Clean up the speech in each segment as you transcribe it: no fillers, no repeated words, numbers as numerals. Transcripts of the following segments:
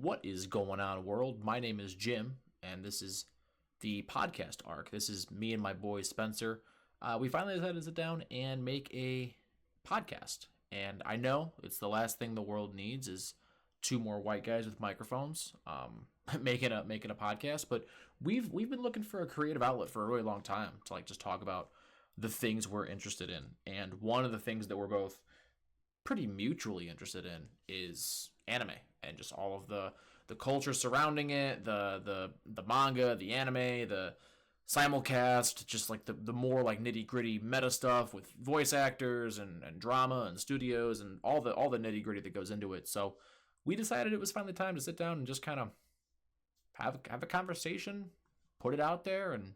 What is going on, world? My name is Jim, and this is the podcast arc. This is me and my boy Spencer. We finally decided to sit down and make a podcast. And I know it's the last thing the world needs is two more white guys with microphones making a podcast. But we've been looking for a creative outlet for a really long time to just talk about the things we're interested in. And one of the things that we're both pretty mutually interested in is anime and just all of the culture surrounding it, the manga, the anime, the simulcast, just the more nitty gritty meta stuff with voice actors and drama and studios and all the nitty gritty that goes into it. So we decided it was finally time to sit down and just kind of have a conversation, put it out there, and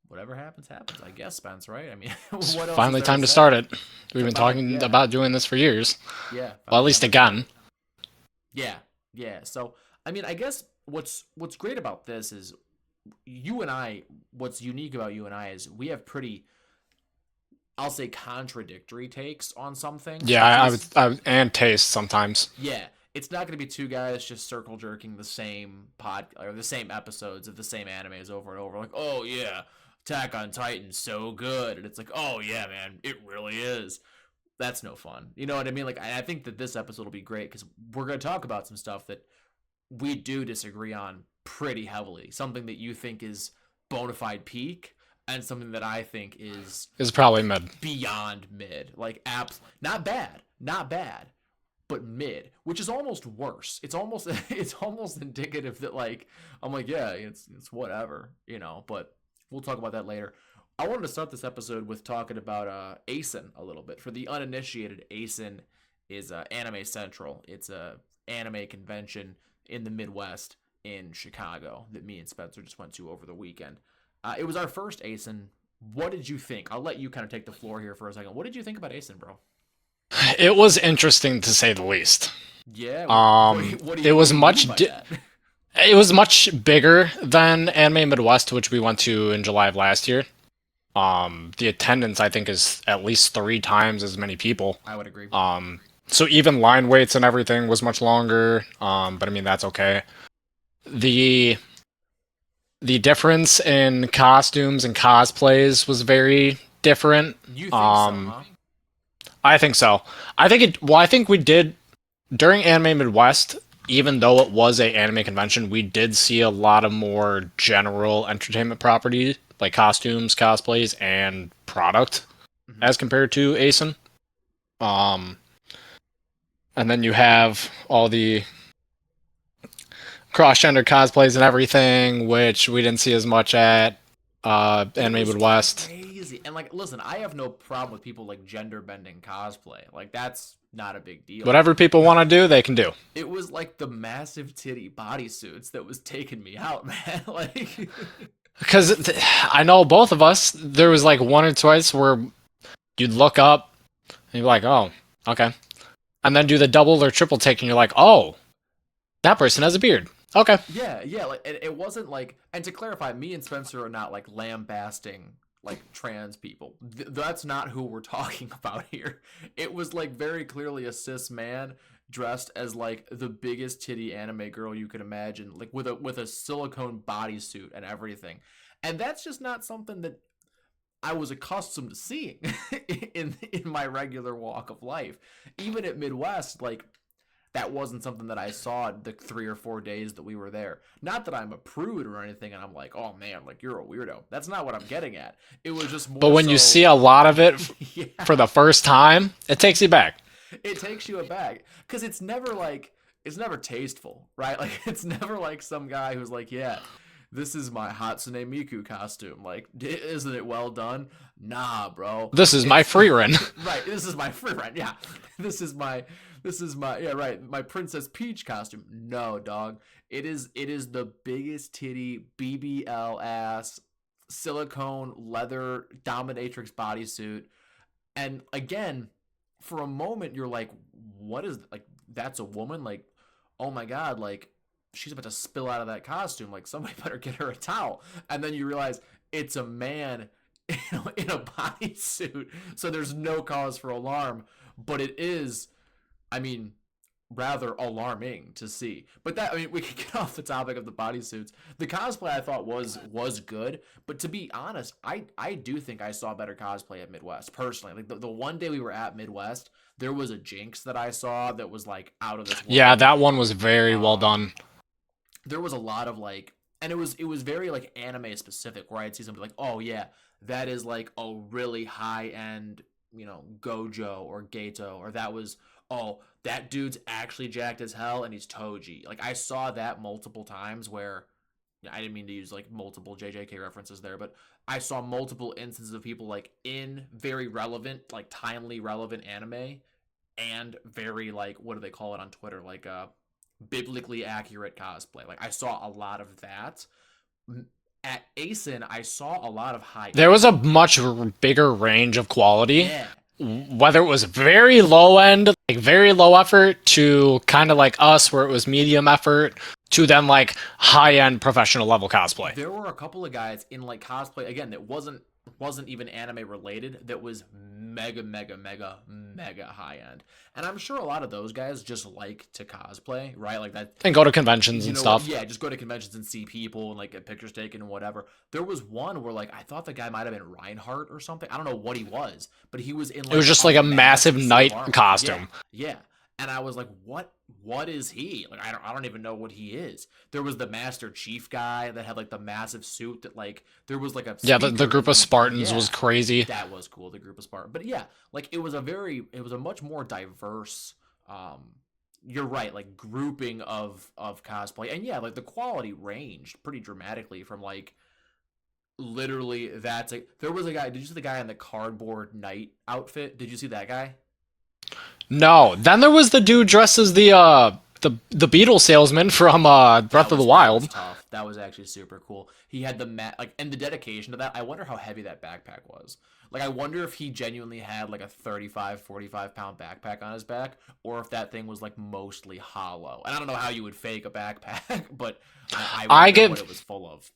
whatever happens, I guess, Spence, right? I mean, what else Finally time to start it. We've been talking yeah. about doing this for years. Yeah. Well, at least again. Yeah. So, I mean, I guess what's great about this is you and I, what's unique about you and I is we have pretty, I'll say, contradictory takes on some things. Yeah, I would, and taste sometimes. Yeah. It's not going to be two guys just circle jerking the same or the same episodes of the same animes over and over. Like, oh yeah, Attack on Titan's so good. And it's like, oh yeah, man, it really is. That's no fun. You know what I mean? I think that this episode will be great because we're going to talk about some stuff that we do disagree on pretty heavily. Something that you think is bona fide peak and something that I think is probably mid. Beyond mid. Not bad, but mid, which is almost worse. It's almost indicative that I'm like, yeah, it's whatever, but we'll talk about that later. I wanted to start this episode with talking about ACEN a little bit. For the uninitiated, ACEN is Anime Central. It's a anime convention in the Midwest in Chicago that me and Spencer just went to over the weekend. It was our first ACEN. What did you think? I'll let you kind of take the floor here for a second. What did you think about ACEN, bro? It was interesting to say the least. Yeah. It was much bigger than Anime Midwest, which we went to in July of last year. The attendance, I think, is at least 3 times as many people. I would agree. So even line waits and everything was much longer. But I mean, that's okay. The difference in costumes and cosplays was very different. You think so, huh? I think so. I think we did during Anime Midwest, even though it was a anime convention, we did see a lot of more general entertainment property, like costumes, cosplays, and product, as compared to ACEN. And then you have all the cross-gender cosplays and everything, which we didn't see as much at Anime Midwest. Crazy. And listen, I have no problem with people gender bending cosplay. That's not a big deal. Whatever people want to do, they can do. It was the massive titty bodysuits that was taking me out, man. Because I know both of us, there was one or twice where you'd look up and you'd be like, oh, okay. And then do the double or triple take and you're like, oh, that person has a beard. Okay. Yeah. It wasn't and to clarify, me and Spencer are not lambasting trans people. That's not who we're talking about here. It was very clearly a cis man dressed as the biggest titty anime girl you could imagine, with a silicone bodysuit and everything. And that's just not something that I was accustomed to seeing in my regular walk of life. Even at Midwest, that wasn't something that I saw the 3 or 4 days that we were there. Not that I'm a prude or anything and I'm like, oh man, you're a weirdo. That's not what I'm getting at. It was just more. But when you see a lot of it for the first time, it takes you back. It takes you aback because it's never tasteful, right? It's never some guy who's yeah, this is my Hatsune Miku costume. Isn't it well done? Nah, bro. This is my free run. Right. This is my free run. Yeah. This is my yeah, right. My Princess Peach costume. No, dog. It is the biggest titty BBL ass silicone leather dominatrix bodysuit. And again, for a moment you're like, what is that's a woman? Oh my god, she's about to spill out of that costume. Somebody better get her a towel. And then you realize it's a man in a bodysuit. So there's no cause for alarm. But it is, I mean, rather alarming to see. But that, I mean, we could get off the topic of the bodysuits. The cosplay I thought was good, but to be honest, I do think I saw better cosplay at Midwest personally. Like the one day we were at Midwest, there was a Jinx that I saw that was like out of this Yeah, world. that one was very well Um, done. there was a lot of like, and it was very like anime specific, where I'd see something like, oh yeah, that is like a really high end, Gojo or Gato, or that was, oh, that dude's actually jacked as hell and he's Toji. Like I saw that multiple times where, yeah, I didn't mean to use like multiple JJK references there, but I saw multiple instances of people like in very relevant, like timely relevant anime, and very like, what do they call it on Twitter, like biblically accurate cosplay. Like I saw a lot of that. At ACEN, I saw a lot of high There was end. a much bigger range of quality, Yeah. whether it was very low end, like very low effort, to kind of like us, where it was medium effort, to then like high end professional level cosplay. There were a couple of guys in like cosplay again that wasn't even anime related, that was mega mega mega mega high end. And I'm sure a lot of those guys just like to cosplay, right? Like that, And go to conventions you and know what? stuff. Yeah, just go to conventions and see people and like get pictures taken and whatever. There was one where like I thought the guy might have been Reinhardt or something. I don't know what he was, but he was in It was like just a like a massive massive suit of knight armor. Yeah, costume. yeah. And I was like, what is he? Like I don't even know what he is. There was the Master Chief guy that had like the massive suit that like there was like a Yeah, the speaker group of in, Spartans yeah. was crazy. That was cool, the group of Spartans. But yeah, like it was a much more diverse you're right, like grouping of cosplay. And yeah, like the quality ranged pretty dramatically from like literally that's like there was a guy, did you see the guy in the cardboard knight outfit? Did you see that guy? No, then there was the dude dressed as the beetle salesman from Breath of the That was Wild. tough. That was actually super cool. He had the like, and the dedication to that. I wonder how heavy that backpack was. Like I wonder if he genuinely had like a 35, 45 pound backpack on his back, or if that thing was like mostly hollow. And I don't know how you would fake a backpack, but I I wonder what give it was full of.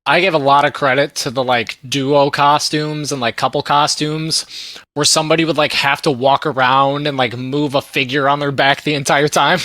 I give a lot of credit to the like duo costumes and like couple costumes where somebody would like have to walk around and like move a figure on their back the entire time.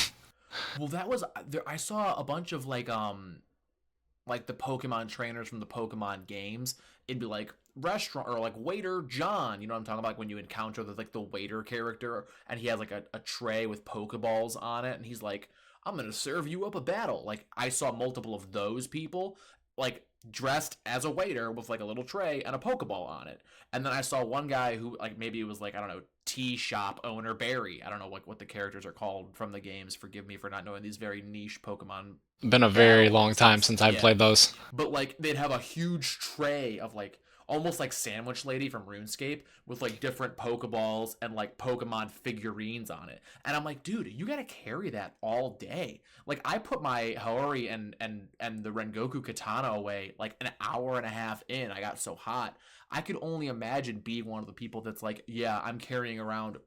Well, that was there. I saw a bunch of like the Pokemon trainers from the Pokemon games. It'd be like restaurant or like waiter John. You know what I'm talking about? Like when you encounter the waiter character and he has like a tray with Pokeballs on it, and he's like, "I'm gonna serve you up a battle." Like I saw multiple of those people, like dressed as a waiter with like a little tray and a Pokeball on it. And then I saw one guy who like maybe it was like I don't know, tea shop owner Barry. I don't know what the characters are called from the games. Forgive me for not knowing these very niche Pokemon Been a very battle long time instance. since I've Yeah, played those. but like they'd have a huge tray of like almost like Sandwich Lady from RuneScape with like different Pokeballs and like Pokemon figurines on it. And I'm like, dude, you gotta carry that all day. Like I put my Hori and the Rengoku katana away like an hour and a half in. I got so hot. I could only imagine being one of the people that's like, yeah, I'm carrying around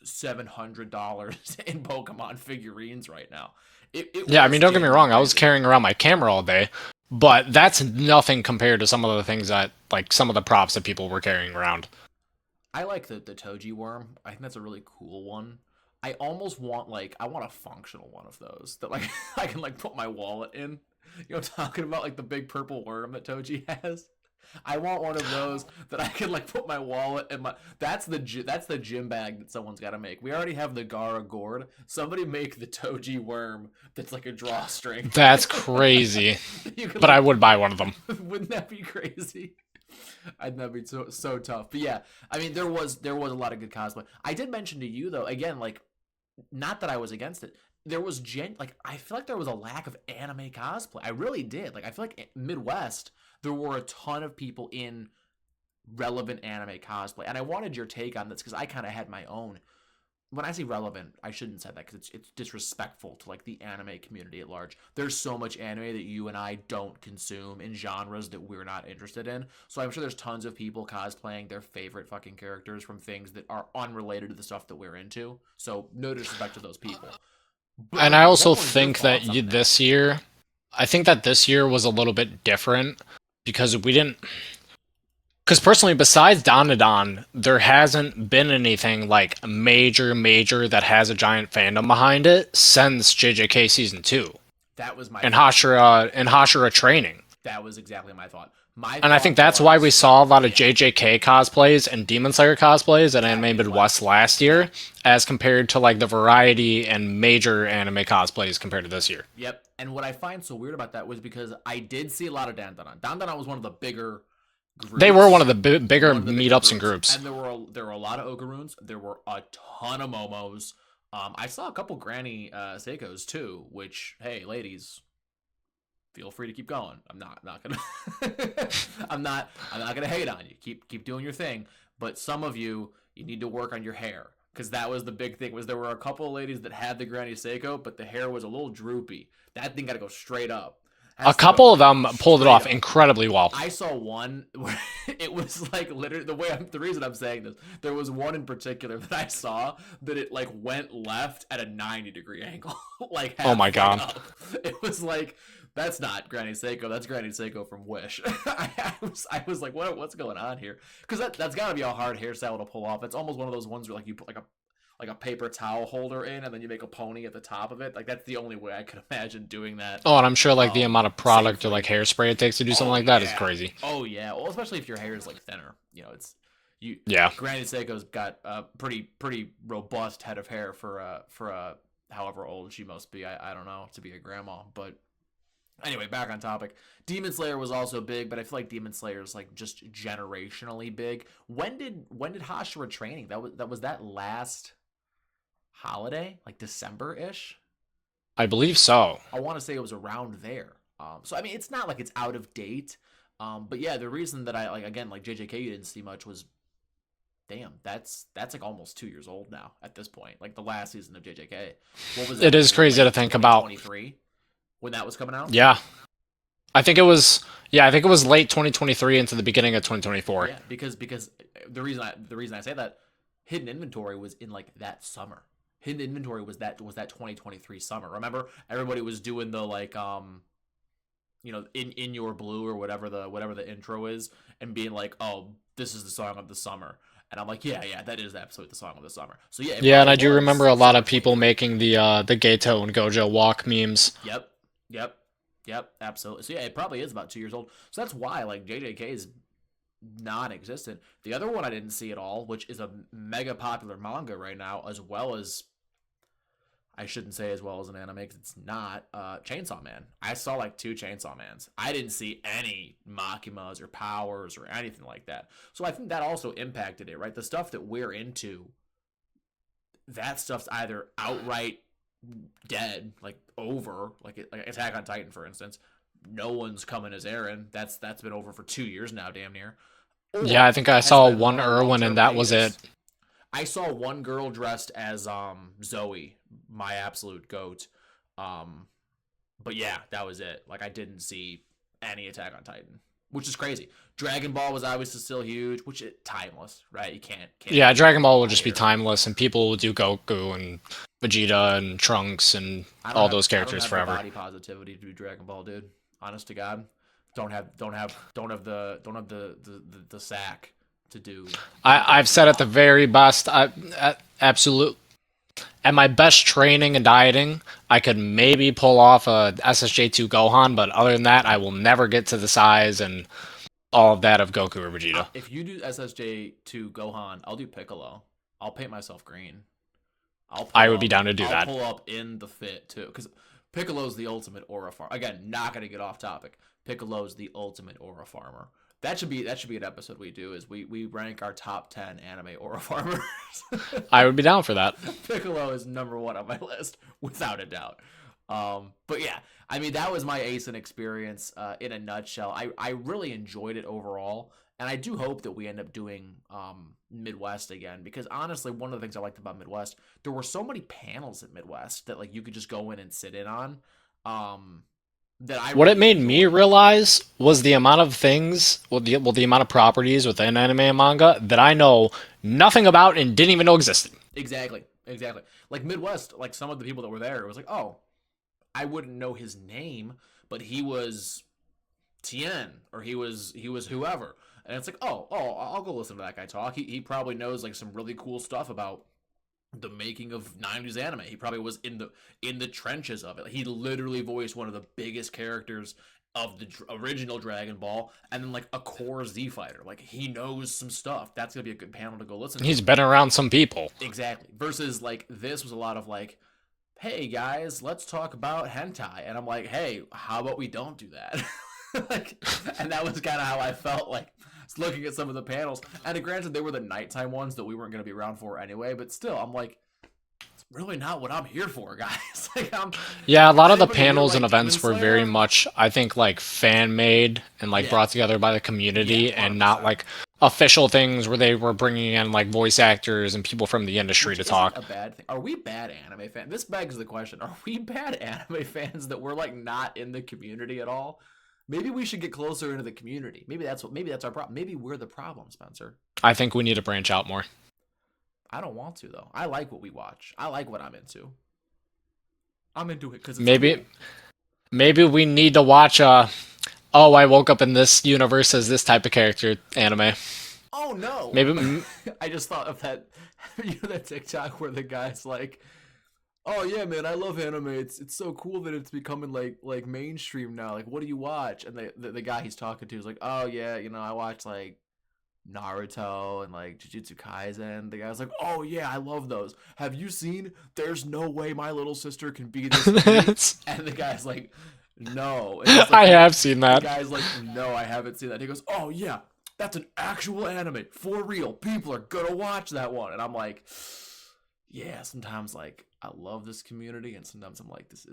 $700 in Pokemon figurines right now. It Yeah, I mean, was don't get me genuinely wrong, I was crazy. carrying around my camera all day, but that's nothing compared to some of the things that, like, some of the props that people were carrying around. I like the Toji worm. I think that's a really cool one. I almost want like I want a functional one of those that like I can like put my wallet in. You know what I'm talking about, like the big purple worm that Toji has. I want one of those that I can like put my wallet and my that's the gym bag that someone's got to make. We already have the Gara gourd. Somebody make the Toji worm that's like a drawstring. That's crazy. You can But I like would buy one of them. wouldn't that be crazy? I would, that'd be so tough. But yeah, I mean there was a lot of good cosplay. I did mention to you though, again, like not that I was against it. There was like I feel like there was a lack of anime cosplay. I really did. Like I feel like Midwest there were a ton of people in relevant anime cosplay, and I wanted your take on this because I kind of had my own. When I say relevant, I shouldn't say that because it's disrespectful to like the anime community at large. There's so much anime that you and I don't consume in genres that we're not interested in. So I'm sure there's tons of people cosplaying their favorite fucking characters from things that are unrelated to the stuff that we're into. So no disrespect to those people. But And like, I what also were your think that thoughts on that? this year, I think that this year was a little bit different because we didn't. Because personally, besides Dandadan, there hasn't been anything like major that has a giant fandom behind it since JJK season 2 That was my and thought. Hashira training. That was exactly my thought. My And I thought think that's why we was, saw a lot of yeah, JJK cosplays and Demon Slayer cosplays at at Anime Midwest. Midwest last year, as compared to like the variety and major anime cosplays compared to this year. Yep. And what I find so weird about that was because I did see a lot of Dandadan. Dandadan was one of the bigger They were one groups. of the bigger One of the bigger meetups and groups. groups. And there were a lot of Okaruns. There were a ton of Momos. I saw a couple Granny Seikos too, which, hey, ladies, feel free to keep going. I'm not gonna I'm not gonna hate on you. Keep doing your thing. But some of you need to work on your hair. Because that was the big thing, was there were a couple of ladies that had the Granny Seiko, but the hair was a little droopy. That thing gotta go straight up. A Has to couple go of them pulled it straight off up. incredibly well. I saw one where it was like literally the reason I'm saying this, there was one in particular that I saw that it like went left at a 90-degree angle, like Oh my halfway God. up. It was like, that's not Granny Seiko, that's Granny Seiko from Wish. I was like, what's going on here? Because that's got to be a hard hairstyle to pull off. It's almost one of those ones where like you put like a paper towel holder in, and then you make a pony at the top of it. Like that's the only way I could imagine doing that. Oh, and I'm sure like the amount of product Safely. or like hairspray it takes to do something Oh like that is yeah. crazy. Oh yeah. Well, especially if your hair is like thinner. You know, it's you. Yeah. Granny Seiko's got a pretty robust head of hair for however old she must be. I don't know, to be a grandma. But anyway, back on topic. Demon Slayer was also big, but I feel like Demon Slayer is like just generationally big. When did Hashira training? That was that last holiday, like December-ish. I believe so. I want to say it was around there. So I mean, it's not like it's out of date. But yeah, the reason that I like, again, like JJK you didn't see much was, damn, that's like almost 2 years old now at this point. Like the last season of JJK. What was that? It is crazy to think about. 2023 when that was coming out. Yeah. I think it was late 2023 into the beginning of 2024. Yeah, because the reason I say that, hidden inventory was in like that summer. Hidden inventory was that 2023 summer. Remember, everybody was doing the like in your blue or whatever the intro is, and being like, oh, this is the song of the summer. And I'm like, yeah, that is absolutely the song of the summer. So yeah, Yeah, and I do remember a lot of people 23. making the Gato and Gojo walk memes. Yep, absolutely. So yeah, it probably is about 2 years old. So that's why like JJK is non-existent. The other one I didn't see at all, which is a mega popular manga right now, as well as, I shouldn't say as well as an anime because it's not, Chainsaw Man. I saw like 2 Chainsaw Mans. I didn't see any Makimas or Powers or anything like that. So I think that also impacted it, right? The stuff that we're into, that stuff's either outright dead, like over, like Attack on Titan, for instance. No one's coming as Eren. That's been over for 2 years now, damn near. Or Yeah, I think I has saw been one on a Irwin long-term and that was hiatus. it. I saw one girl dressed as Zoe, my absolute goat. But yeah, that was it. Like I didn't see any Attack on Titan, which is crazy. Dragon Ball was obviously still huge, which is timeless, right? You can't Yeah, Dragon Ball will just be here. timeless, and people will do Goku and Vegeta and Trunks and all those characters I don't have forever. the body positivity to do Dragon Ball, dude. Honest to God, don't have the sack to do. I've said at the very best, absolute. At my best training and dieting, I could maybe pull off a SSJ2 Gohan, but other than that, I will never get to the size and all of that of Goku or Vegeta. If you do SSJ2 Gohan, I'll do Piccolo. I'll paint myself green. I would be down to do I'll that. pull up in the fit too, because Piccolo's the ultimate aura farmer. Again, not gonna get off topic. Piccolo's the ultimate aura farmer. That should be an episode we do. Is we rank our top 10 anime aura farmers. I would be down for that. Piccolo is number 1 on my list, without a doubt. But yeah, I mean, that was my ACEN experience in a nutshell. I really enjoyed it overall, and I do hope that we end up doing Midwest again, because honestly, one of the things I liked about Midwest, there were so many panels at Midwest that like you could just go in and sit in on. What it made me realize was the amount of things, the amount of properties within anime and manga that I know nothing about and didn't even know existed. Exactly. Like Midwest, like some of the people that were there, it was like, oh, I wouldn't know his name, but he was Tien, or he was whoever. And it's like, I'll go listen to that guy talk. He probably knows like some really cool stuff about the making of 90s anime. He probably was in the trenches of it. He literally voiced one of the biggest characters of the original Dragon Ball, and then like a core Z fighter. Like he knows some stuff. That's gonna be a good panel to go listen to. He's been around some people. Exactly. Versus like this was a lot of like, hey guys, let's talk about hentai, and I'm like, hey, how about we don't do that? Like, and that was kind of how I felt like looking at some of the panels. And granted, they were the nighttime ones that we weren't going to be around for anyway. But still, I'm like, it's really not what I'm here for, guys. Like, yeah, a lot of the panels and events were very much, I think, like fan made and like brought together by the community, and not like official things where they were bringing in like voice actors and people from the industry to talk. A bad thing. Are we bad anime fans? This begs the question: are we bad anime fans that we're like not in the community at all? Maybe we should get closer into the community. Maybe that's our problem. Maybe we're the problem, Spencer. I think we need to branch out more. I don't want to though. I like what we watch. I like what I'm into. I'm into it because maybe we need to watch I woke up in this universe as this type of character anime. Oh no. Maybe I just thought of that that TikTok where the guy's like, oh yeah, man, I love anime. It's so cool that it's becoming like mainstream now. Like, what do you watch? And the guy he's talking to is like, oh yeah, I watch like Naruto and like Jujutsu Kaisen. The guy's like, oh yeah, I love those. Have you seen There's No Way My Little Sister Can Be This Cute? And the guy's like, no. Like, I have seen that. The guy's like, no, I haven't seen that. He goes, oh yeah, that's an actual anime for real. People are gonna watch that one. And I'm like, yeah, sometimes like I love this community, and sometimes I'm like, these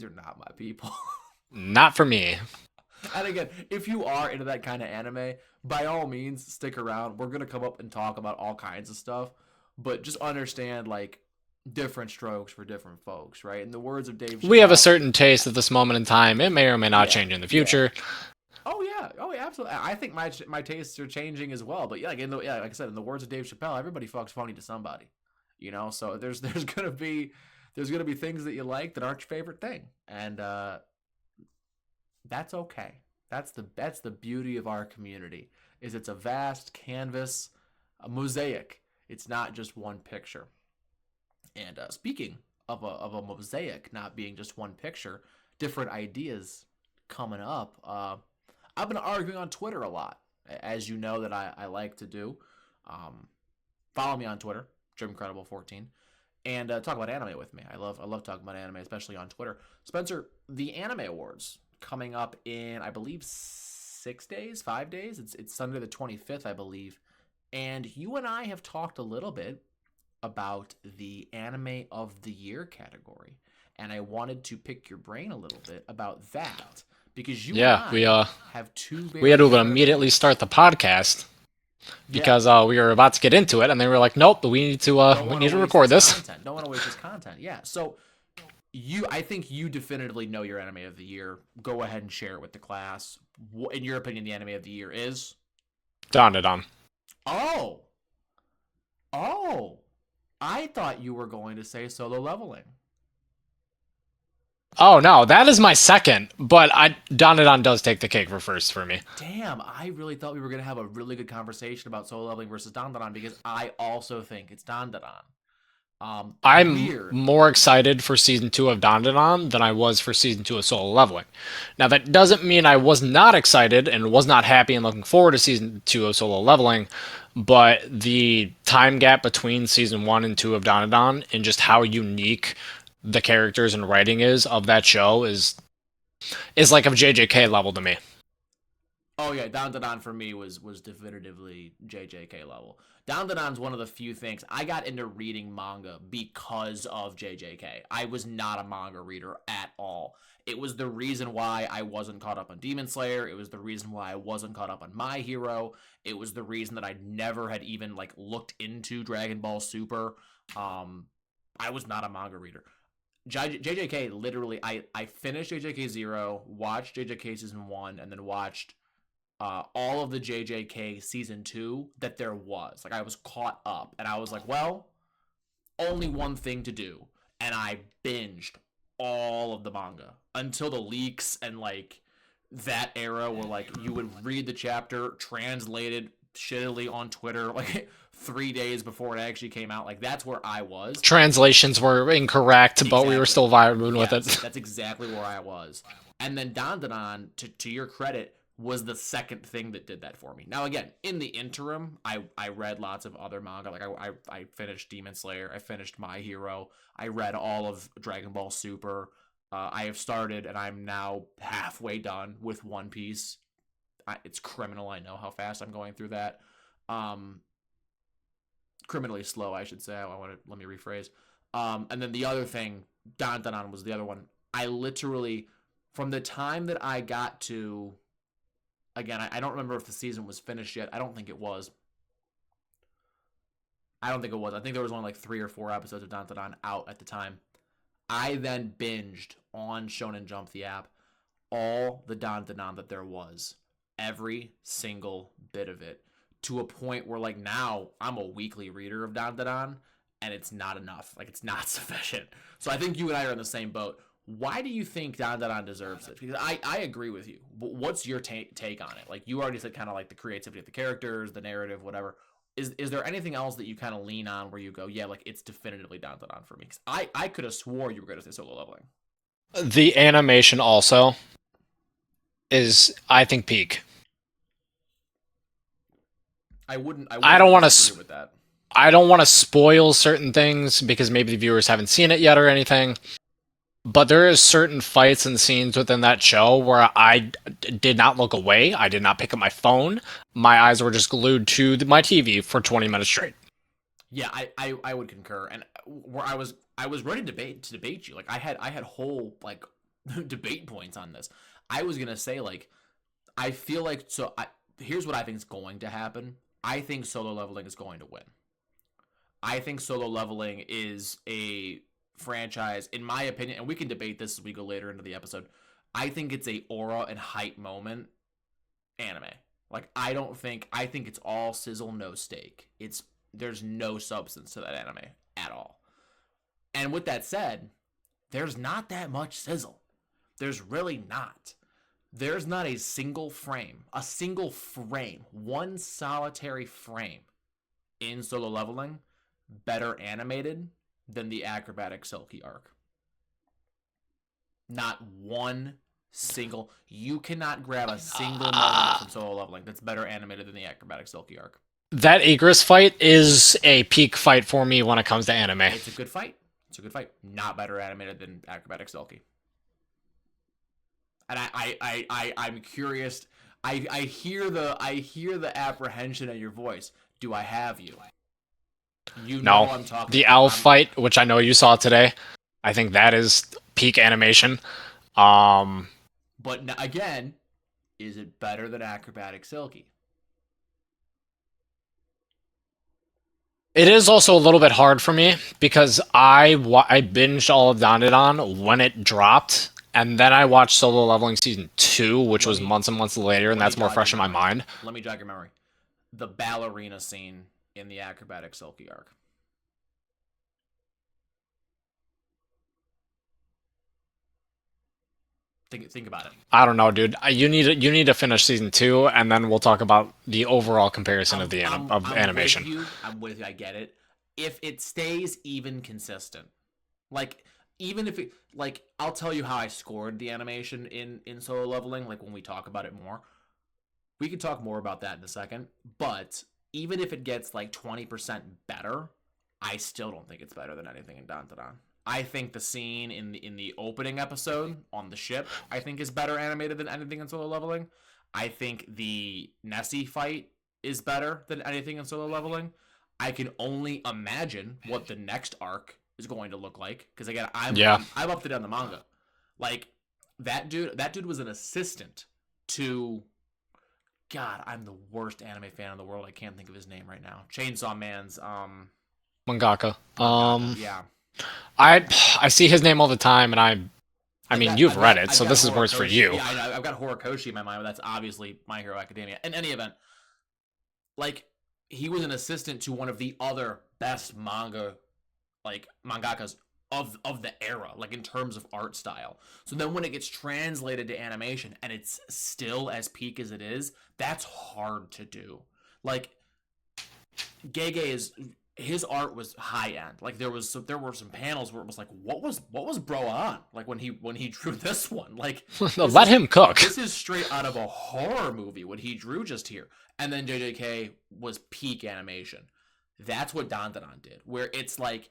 are not my people. Not for me. And again, if you are into that kind of anime, by all means, stick around. We're gonna come up and talk about all kinds of stuff, but just understand like different strokes for different folks, right? In the words of Dave Chappelle, we have a certain taste at this moment in time. It may or may not change in the future. Yeah. Oh yeah, absolutely. I think my tastes are changing as well. But yeah, like I said, in the words of Dave Chappelle, everybody fucks phony to somebody. So there's gonna be things that you like that aren't your favorite thing, and that's okay. That's the beauty of our community, is it's a vast canvas, a mosaic. It's not just one picture. And speaking of a mosaic not being just one picture, different ideas coming up. I've been arguing on Twitter a lot, as you know that I like to do. Follow me on Twitter, JimCredible14, and talk about anime with me. I love talking about anime, especially on Twitter. Spencer, the Anime Awards coming up in, I believe, 5 days. It's Sunday the 25th, I believe. And you and I have talked a little bit about the Anime of the Year category, and I wanted to pick your brain a little bit about that, because you and I have two. We had to immediately start the podcast because we were about to get into it, and they were like, "Nope, we need to record this." Don't want to waste this content. Yeah, so I think you definitively know your Anime of the Year. Go ahead and share it with the class. In your opinion, the Anime of the Year is Dandadan. Oh, I thought you were going to say Solo Leveling. Oh no, that is my second, but Dandadan does take the cake for first for me. Damn, I really thought we were going to have a really good conversation about Solo Leveling versus Dandadan, because I also think it's Dandadan. I'm more excited for season 2 of Dandadan than I was for season 2 of Solo Leveling. Now that doesn't mean I was not excited and was not happy and looking forward to season 2 of Solo Leveling, but the time gap between season 1 and 2 of Dandadan and just how unique the characters and writing is of that show is like of JJK level to me. Oh yeah, Dandadan for me was definitively JJK level. Dandadan's one of the few things I got into reading manga because of JJK. I was not a manga reader at all. It was the reason why I wasn't caught up on Demon Slayer. It was the reason why I wasn't caught up on My Hero. It was the reason that I never had even like looked into Dragon Ball Super. I was not a manga reader. JJK, literally, I finished JJK 0, watched JJK Season 1, and then watched all of the JJK Season 2 that there was. Like, I was caught up, and I was like, well, only one thing to do. And I binged all of the manga until the leaks and, like, that era where like you would read the chapter translated shittily on Twitter like 3 days before it actually came out. Like that's where I was. Translations were incorrect, but we were Exactly. still vibing with Yes, it. that's exactly where I was. And then Dandadan, to your credit, was the second thing that did that for me. Now, again, in the interim, I read lots of other manga. Like I finished Demon Slayer. I finished My Hero. I read all of Dragon Ball Super. I have started, and I'm now halfway done with One Piece. It's criminal. I know how fast I'm going through that. Um, Criminally slow, I should say. Let me rephrase. And then the other thing, Dandadan was the other one. I literally, from the time that I got to, again, I don't remember if the season was finished yet. I don't think it was. I think there was only like 3 or 4 episodes of Dandadan out at the time. I then binged on Shonen Jump, the app, all the Dandadan that there was. Every single bit of it. To a point where like now I'm a weekly reader of Dandadan and it's not enough. Like it's not sufficient. So I think you and I are in the same boat. Why do you think Dandadan deserves it? Because I agree with you. But what's your take on it? Like you already said kind of like the creativity of the characters, the narrative, whatever. Is there anything else that you kind of lean on where you go, yeah, like it's definitively Dandadan for me? Because I could have swore you were going to say Solo Leveling. The animation also is, I think, peak. I wouldn't I don't want disagree to. with that. I don't want to spoil certain things because maybe the viewers haven't seen it yet or anything. But there is certain fights and scenes within that show where I did not look away. I did not pick up my phone. My eyes were just glued to my TV for 20 minutes straight. Yeah, I would concur. And where I was ready to debate you. Like I had whole like debate points on this. I was gonna say like I feel like here's what I think is going to happen. I think Solo Leveling is going to win. I think Solo Leveling is a franchise, in my opinion, and we can debate this as we go later into the episode. I think it's a aura and hype moment anime. Like I think it's all sizzle, no steak. There's no substance to that anime at all. And with that said, there's not that much sizzle. There's really not. There's not a single frame, one solitary frame in Solo Leveling better animated than the acrobatic Silky arc. Not one single. You cannot grab a single moment from Solo Leveling that's better animated than the acrobatic Silky arc. That Igris fight is a peak fight for me when it comes to anime. It's a good fight. Not better animated than acrobatic Silky. And I'm curious. I hear the apprehension in your voice. Do I have you? You know I'm talking. The owl fight, which I know you saw today, I think that is peak animation. But again, is it better than acrobatic Silky? It is also a little bit hard for me because I binged all of Dandadan when it dropped, and then I watched Solo Leveling Season 2, which was months and months later, and that's more fresh in my mind. Let me jog your memory. The ballerina scene in the acrobatic Silky arc. Think about it. I don't know, dude. You need to finish Season 2, and then we'll talk about the overall comparison of the animation. I'm with you. I get it. If it stays even consistent, like even if it like I'll tell you how I scored the animation in Solo Leveling. Like when we talk about it more, we can talk more about that in a second. But even if it gets like 20% better, I still don't think it's better than anything in Dandadan. I think the scene in the opening episode on the ship, I think is better animated than anything in Solo Leveling. I think the Nessie fight is better than anything in Solo Leveling. I can only imagine what the next arc is going to look like because again, I'm up to date on the manga. Like that dude was an assistant to. God, I'm the worst anime fan in the world. I can't think of his name right now. Chainsaw Man's mangaka. Yeah. I see his name all the time, and I mean, you've read it, so this is words for you. Yeah, I know. I've got Horikoshi in my mind, but that's obviously My Hero Academia. In any event, like he was an assistant to one of the other best mangakas of the era, like in terms of art style. So then when it gets translated to animation and it's still as peak as it is, that's hard to do. Like Gege is his art was high end. Like there were some panels where it was like, what was bro on? Like when he drew this one, like Let him cook. This is straight out of a horror movie what he drew just here. And then JJK was peak animation. That's what Dandadan did, where it's like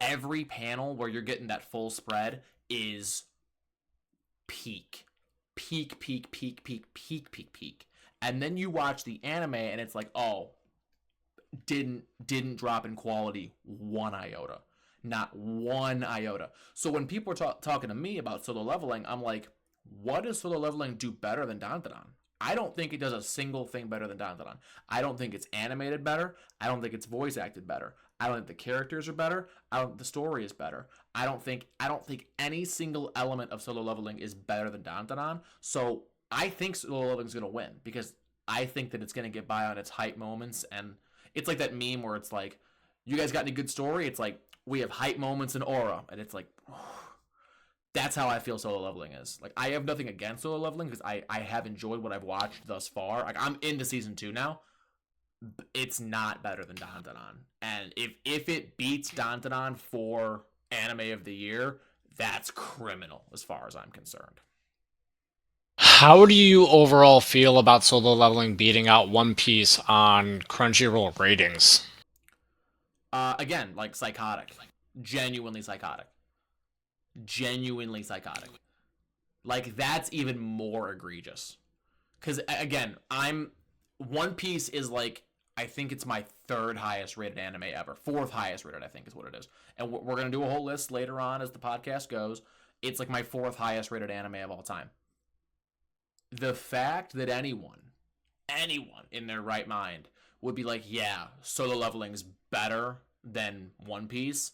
every panel where you're getting that full spread is peak. Peak, peak, peak, peak, peak, peak, peak. And then you watch the anime and it's like, oh, didn't drop in quality one iota. Not one iota. So when people are talking to me about Solo Leveling, I'm like, what does Solo Leveling do better than Dandadan? I don't think it does a single thing better than Dandadan. I don't think it's animated better. I don't think it's voice acted better. I don't think the characters are better. I don't think the story is better. I don't think any single element of Solo Leveling is better than Dandadan. So I think Solo Leveling is going to win because I think that it's going to get by on its hype moments. And it's like that meme where it's like, you guys got any good story? It's like, we have hype moments and aura. And it's like, that's how I feel Solo Leveling is. Like, I have nothing against Solo Leveling because I have enjoyed what I've watched thus far. Like, I'm into season 2 now. It's not better than Dandadan. And if it beats Dandadan for anime of the year, that's criminal as far as I'm concerned. How do you overall feel about Solo Leveling beating out One Piece on Crunchyroll ratings? Again, like psychotic. Genuinely psychotic. Genuinely psychotic. Like, that's even more egregious. Because, again, One Piece is like, I think it's my 3rd highest rated anime ever. 4th highest rated, I think, is what it is. And we're going to do a whole list later on as the podcast goes. It's like my 4th highest rated anime of all time. The fact that anyone in their right mind would be like, yeah, Solo Leveling's better than One Piece,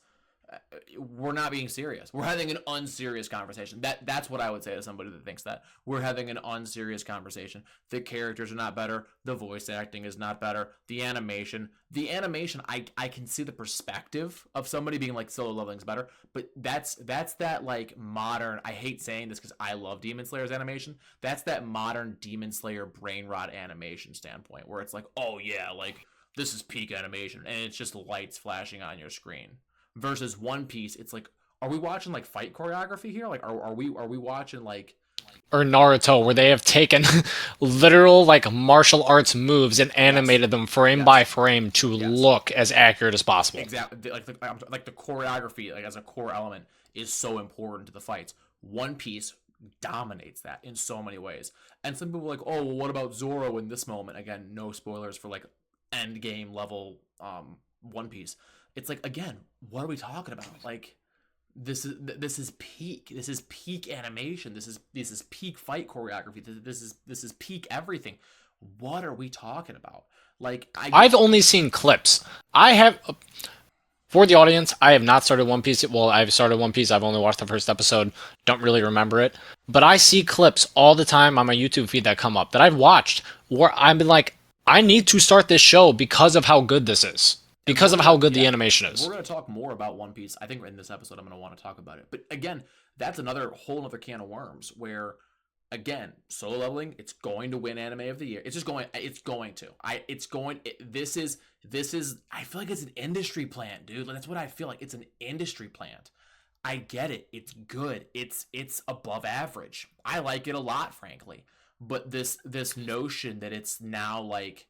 we're not being serious. We're having an unserious conversation. That's what I would say to somebody that thinks that. We're having an unserious conversation. The characters are not better. The voice acting is not better. The animation, I can see the perspective of somebody being like Solo Leveling's better, but that's that like modern, I hate saying this because I love Demon Slayer's animation. That's that modern Demon Slayer brain rot animation standpoint where it's like, oh yeah, like this is peak animation and it's just lights flashing on your screen. Versus One Piece, it's like, are we watching like fight choreography here? Like, are we watching like, or Naruto, where they have taken literal like martial arts moves and animated them frame by frame to look as accurate as possible? Exactly, like the choreography, like as a core element, is so important to the fights. One Piece dominates that in so many ways. And some people are like, oh, well, what about Zoro in this moment? Again, no spoilers for like end game level One Piece. It's like, again, what are we talking about? Like, this is peak. This is peak animation. This is peak fight choreography. This is peak everything. What are we talking about? Like, I've only seen clips. I have, for the audience, I have not started One Piece. Well, I've started One Piece. I've only watched the first episode. Don't really remember it. But I see clips all the time on my YouTube feed that come up that I've watched where I've been like, I need to start this show because of how good this is. Because of how good the animation is. We're going to talk more about One Piece. I think in this episode I'm going to want to talk about it. But again, that's another whole other can of worms where, again, Solo Leveling, it's going to win anime of the year. It's just going, it's going to. This is, I feel like it's an industry plant, dude. That's what I feel like. It's an industry plant. I get it. It's good. It's above average. I like it a lot, frankly. But this notion that it's now like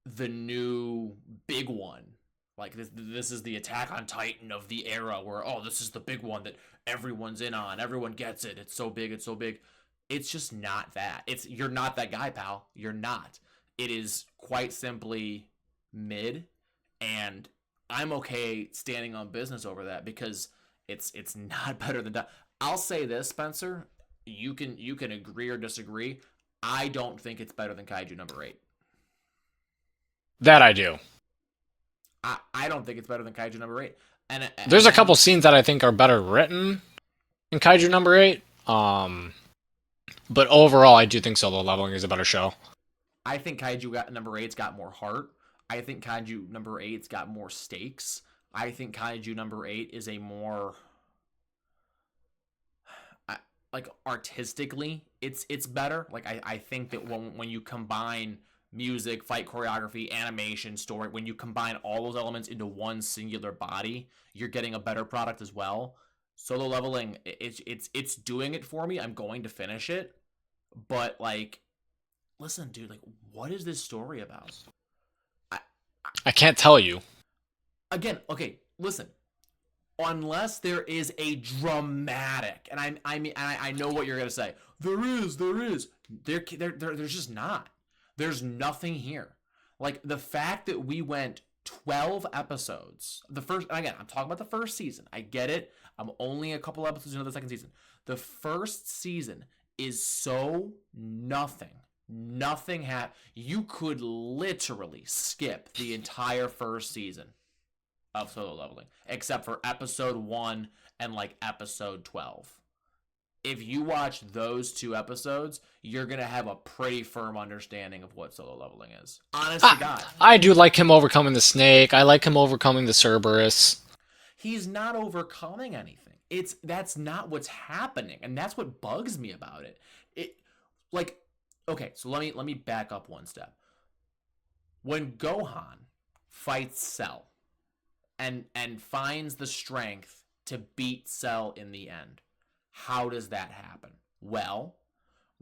the new big one, like this is the Attack on Titan of the era where, oh, this is the big one that everyone's in on. Everyone gets it. It's so big. It's so big. It's just not that. You're not that guy, pal. You're not. It is quite simply mid, and I'm okay standing on business over that because it's not better than that. I'll say this, Spencer. You can agree or disagree. I don't think it's better than Kaiju number 8. That I do. I don't think it's better than Kaiju number 8. And there's a couple scenes that I think are better written in Kaiju number 8. But overall, I do think Solo Leveling is a better show. I think Kaiju number 8's got more heart. I think Kaiju number 8's got more stakes. I think Kaiju number 8 is a more like artistically, it's better. Like I think that when you combine music, fight choreography, animation, story, when you combine all those elements into one singular body, you're getting a better product as well. Solo Leveling, it's doing it for me. I'm going to finish it, but like, listen, dude, like, what is this story about? I, I can't tell you. Again, okay, listen. Unless there is a dramatic, and I know what you're gonna say. There is. There's just not. There's nothing here. Like the fact that we went 12 episodes. The first, again, I'm talking about the first season. I get it. I'm only a couple episodes into the second season. The first season is so nothing. Nothing happened. You could literally skip the entire first season of Solo Leveling, except for episode 1 and like episode 12. If you watch those 2 episodes, you're going to have a pretty firm understanding of what Solo Leveling is. Honest to God. I do like him overcoming the snake. I like him overcoming the Cerberus. He's not overcoming anything. That's not what's happening, and that's what bugs me about it. Like, okay, so let me back up one step. When Gohan fights Cell and finds the strength to beat Cell in the end, how does that happen? Well,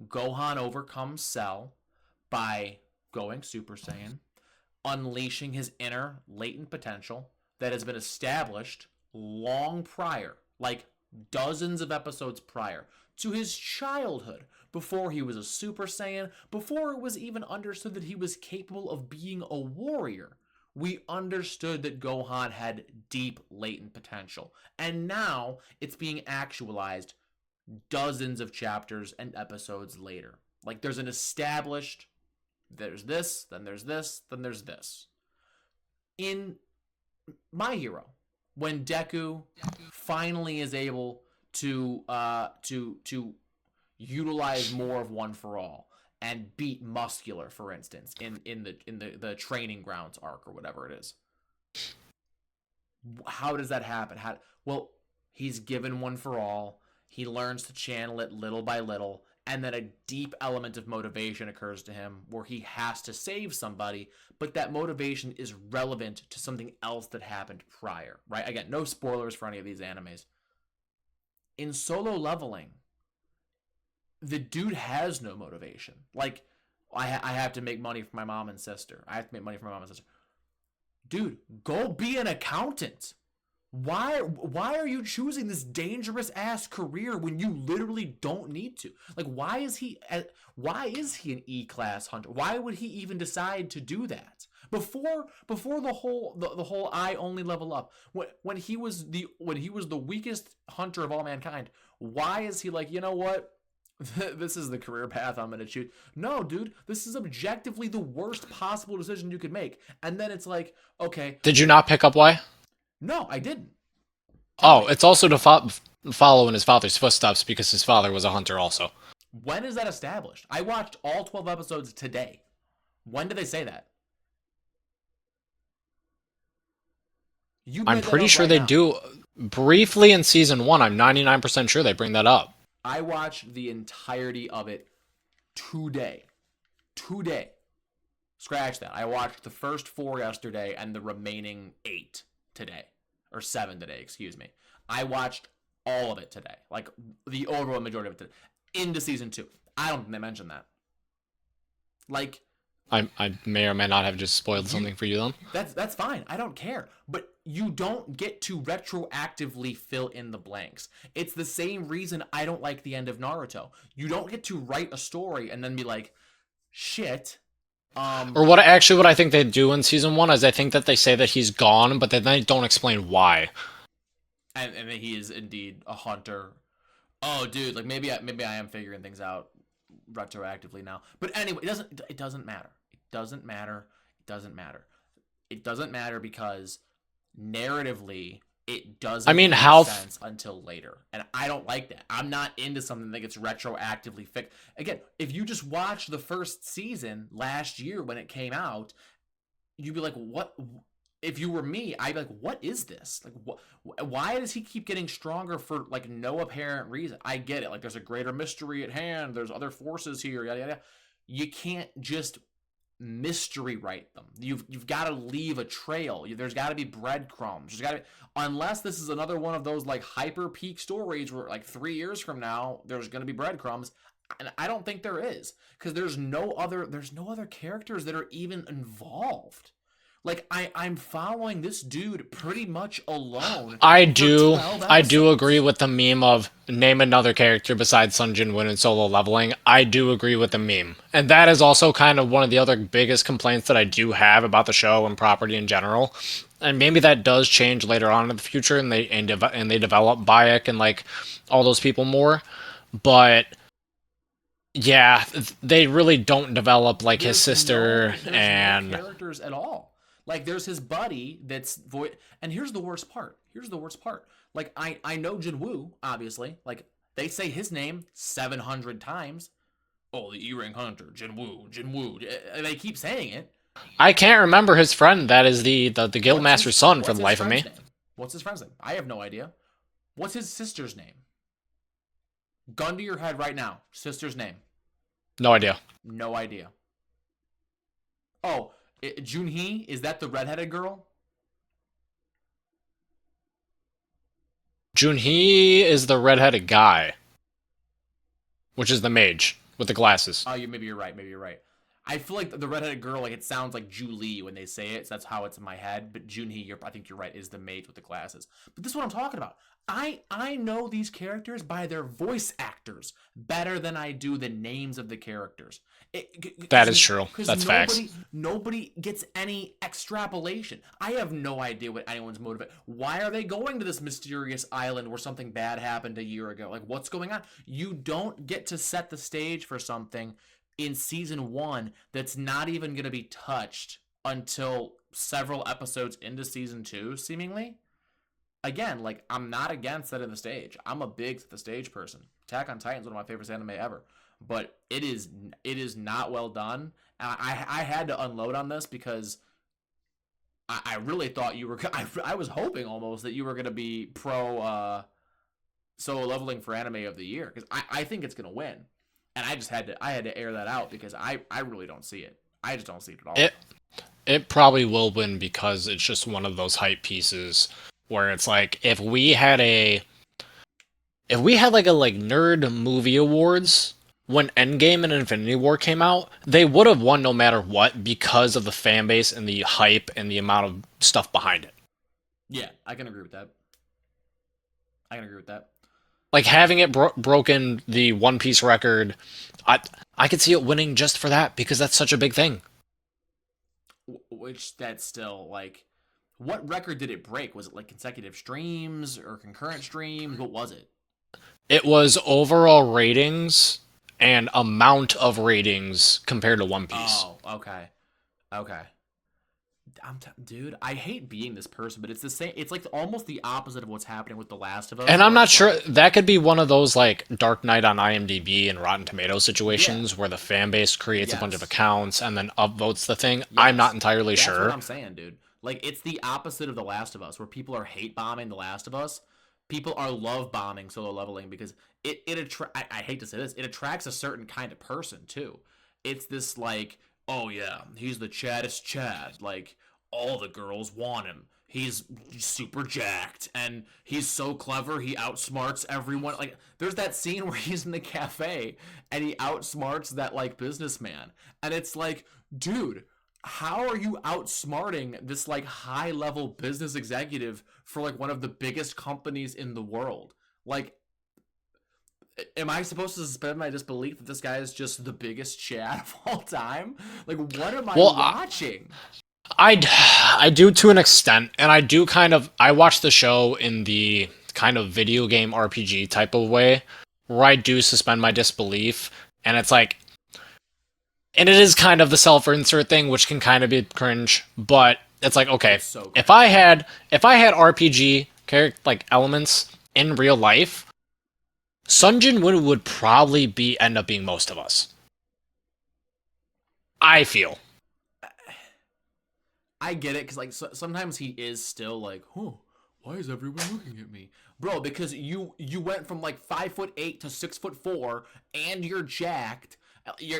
Gohan overcomes Cell by going Super Saiyan, unleashing his inner latent potential that has been established long prior, like dozens of episodes prior to his childhood, before he was a Super Saiyan, before it was even understood that he was capable of being a warrior. We understood that Gohan had deep latent potential, and now it's being actualized dozens of chapters and episodes later. Like there's an established, there's this, then there's this, then there's this. In My Hero, when Deku finally is able to utilize more of One for All and beat Muscular, for instance, in the training grounds arc or whatever it is. How does that happen? Well, he's given One for All. He learns to channel it little by little, and then a deep element of motivation occurs to him where he has to save somebody, but that motivation is relevant to something else that happened prior, right? Again, no spoilers for any of these animes. In Solo Leveling, the dude has no motivation. Like, I have to make money for my mom and sister. I have to make money for my mom and sister. Dude, go be an accountant. Why are you choosing this dangerous ass career when you literally don't need to? Like, why is he an E-class hunter? Why would he even decide to do that? Before the whole I only level up, when he was the weakest hunter of all mankind, why is he like, you know what? This is the career path I'm going to choose. No, dude, this is objectively the worst possible decision you could make. And then it's like, okay. Did you not pick up why? No, I didn't. Oh, it's also to follow in his father's footsteps because his father was a hunter also. When is that established? I watched all 12 episodes today. When did they say that? I'm pretty sure they do. Briefly in season 1, I'm 99% sure they bring that up. I watched the entirety of it today. Scratch that. I watched the first 4 yesterday and the remaining 8 today. Or 7 today, excuse me. I watched all of it today. Like, the overwhelming majority of it today. Into season 2. I don't think they mentioned that. Like, I may or may not have just spoiled something for you then. That's fine. I don't care. But you don't get to retroactively fill in the blanks. It's the same reason I don't like the end of Naruto. You don't get to write a story and then be like, shit. Or what I think they do in season 1 is I think that they say that he's gone, but then they don't explain why. And he is indeed a hunter. Oh, dude, like maybe I am figuring things out retroactively now. But anyway, it doesn't matter. It doesn't matter because narratively it doesn't make sense until later. And I don't like that. I'm not into something that gets retroactively fixed. Again, if you just watch the first season last year when it came out, you'd be like, what? if you were me, I'd be like, what is this? Like, why does he keep getting stronger for like no apparent reason? I get it. Like, there's a greater mystery at hand. There's other forces here. Yada yada. You can't just mystery write them. You've got to leave a trail. There's got to be breadcrumbs. There's got to, unless this is another one of those like hyper peak stories where like 3 years from now there's going to be breadcrumbs. And I don't think there is, because there's no other characters that are even involved. Like I'm following this dude pretty much alone. I For do 12 I do episodes. agree with the meme of name another character besides Sun Jin Woo in solo leveling. I do agree with the meme. And that is also kind of one of the other biggest complaints that I do have about the show and property in general. And maybe that does change later on in the future and they develop Bayek and like all those people more. But yeah, they really don't develop like his sister There's no and characters at all. Like there's his buddy that's and here's the worst part. Like I know Jinwoo, obviously. Like they say his name 700 times. Oh, the E-ring hunter, Jinwoo. They keep saying it. I can't remember his friend that is the guildmaster's son for What's the his life of me. friend's name? What's his friend's name? I have no idea. What's his sister's name? Gun to your head right now. Sister's name. No idea. No idea. Oh, Junhee, is that the redheaded girl? Junhee is the redheaded guy, which is the mage with the glasses. Oh, maybe you're right. I feel like the redheaded girl, like it sounds like Julie when they say it, so that's how it's in my head. But Junhee, I think you're right, is the mage with the glasses. But this is what I'm talking about. I know these characters by their voice actors better than I do the names of the characters. That is true. That's facts. Nobody gets any extrapolation. I have no idea what anyone's motive. Why are they going to this mysterious island where something bad happened a year ago? Like, what's going on? You don't get to set the stage for something in season 1 that's not even going to be touched until several episodes into season 2, seemingly. Again, like, I'm not against setting the stage. I'm a big set the stage person. Attack on Titan is one of my favorite anime ever. But it is not well done. I had to unload on this because I really thought you were... I was hoping almost that you were going to be pro solo leveling for anime of the year. Because I think it's going to win. And I had to air that out because I really don't see it. I just don't see it at all. It probably will win because it's just one of those hype pieces where it's like if we had like a nerd movie awards when Endgame and Infinity War came out, they would have won no matter what because of the fan base and the hype and the amount of stuff behind it. Yeah, I can agree with that. Like having it broken the One Piece record, I could see it winning just for that because that's such a big thing. Which that's still like, what record did it break? Was it like consecutive streams or concurrent streams? What was it? It was overall ratings and amount of ratings compared to One Piece. Oh, okay. Dude, I hate being this person, but it's the same. It's like almost the opposite of what's happening with The Last of Us. And I'm not sure that could be one of those like Dark Knight on IMDb and Rotten Tomatoes situations where the fan base creates a bunch of accounts and then upvotes the thing. Yes. I'm not entirely sure. That's what I'm saying, dude. Like it's the opposite of The Last of Us, where people are hate bombing The Last of Us. People are love bombing solo leveling because I hate to say this, it attracts a certain kind of person too. It's this like, oh yeah, he's the chaddest Chad, like all the girls want him. He's super jacked and he's so clever, he outsmarts everyone. Like there's that scene where he's in the cafe and he outsmarts that like businessman. And it's like, dude, how are you outsmarting this like high level business executive for like one of the biggest companies in the world? Like, am I supposed to suspend my disbelief that this guy is just the biggest Chad of all time? Like, what am I watching? I do to an extent, and I watch the show in the kind of video game RPG type of way, where I do suspend my disbelief, and it's like, and it is kind of the self-insert thing, which can kind of be cringe, but it's like, okay, if I had RPG like elements in real life, Sun Jin would probably end up being most of us. I feel. I get it because like sometimes he is still like, huh, why is everyone looking at me, bro? Because you went from like 5'8" to 6'4", and you're jacked. Your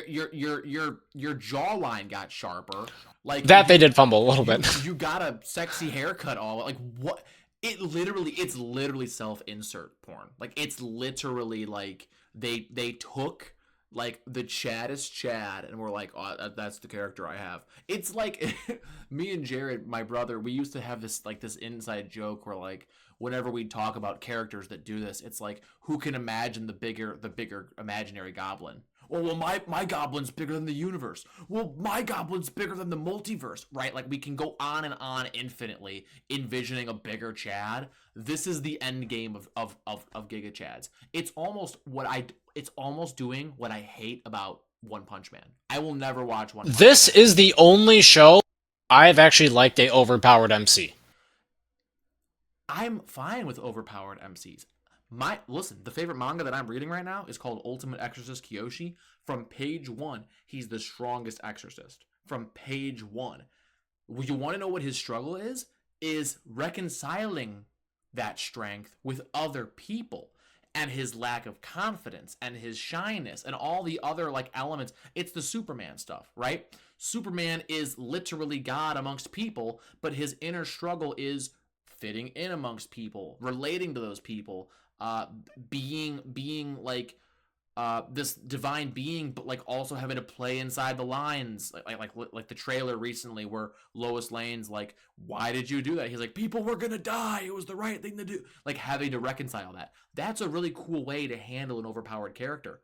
jawline got sharper. Like That they did fumble a little bit. you got a sexy haircut. All like what? It's literally self-insert porn. Like it's literally like they took like the Chad is Chad and we're like, oh, that's the character I have. It's like me and Jared, my brother, we used to have this inside joke where like whenever we talk about characters that do this, it's like who can imagine the bigger imaginary goblin? Well, my goblin's bigger than the universe. Well, my goblin's bigger than the multiverse, right? Like we can go on and on infinitely, envisioning a bigger Chad. This is the end game of Giga Chads. It's almost doing what I hate about One Punch Man. I will never watch One Punch This Man. is the only show I've actually liked a overpowered MC. I'm fine with overpowered MCs. Listen, the favorite manga that I'm reading right now is called Ultimate Exorcist Kyoshi. From page 1, he's the strongest exorcist. From page 1. You want to know what his struggle is? Is reconciling that strength with other people and his lack of confidence and his shyness and all the other like elements. It's the Superman stuff, right? Superman is literally God amongst people, but his inner struggle is fitting in amongst people, relating to those people, being like this divine being, but like also having to play inside the lines, like the trailer recently where Lois Lane's like, "Why did you do that?" He's like, "People were gonna die. It was the right thing to do." Like having to reconcile that. That's a really cool way to handle an overpowered character.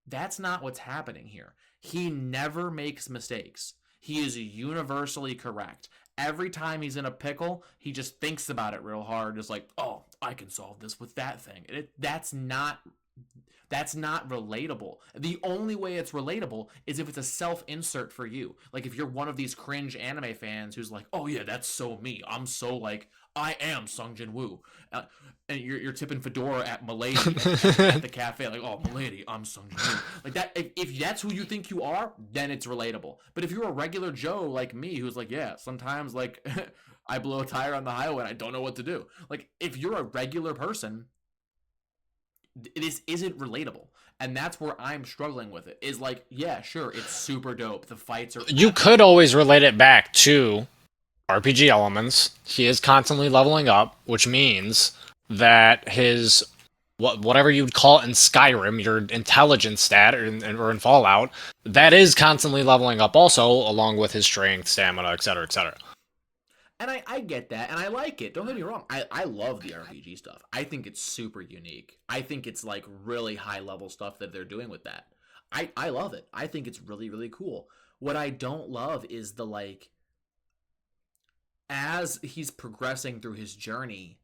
That's not what's happening here. He never makes mistakes. He is universally correct. Every time he's in a pickle, he just thinks about it real hard. Just like, oh, I can solve this with that thing. That's not relatable. The only way it's relatable is if it's a self-insert for you. Like if you're one of these cringe anime fans who's like, oh yeah, that's so me. I'm so like, I am Sung Jin Woo. And you're tipping fedora at Milady at the cafe, like, oh, Milady, I'm Sung Jin Woo. Like that, if that's who you think you are, then it's relatable. But if you're a regular Joe like me, who's like, yeah, sometimes like I blow a tire on the highway and I don't know what to do. Like if you're a regular person, this isn't relatable, and that's where I'm struggling with it. Is like, yeah, sure, it's super dope. The fights are. You could always relate it back to RPG elements. He is constantly leveling up, which means that his whatever you'd call it in Skyrim, your intelligence stat, or in Fallout, that is constantly leveling up also, along with his strength, stamina, etc., etc. And I get that, and I like it. Don't get me wrong. I love the RPG stuff. I think it's super unique. I think it's like really high level stuff that they're doing with that. I love it. I think it's really, really cool. What I don't love is the like, as he's progressing through his journey,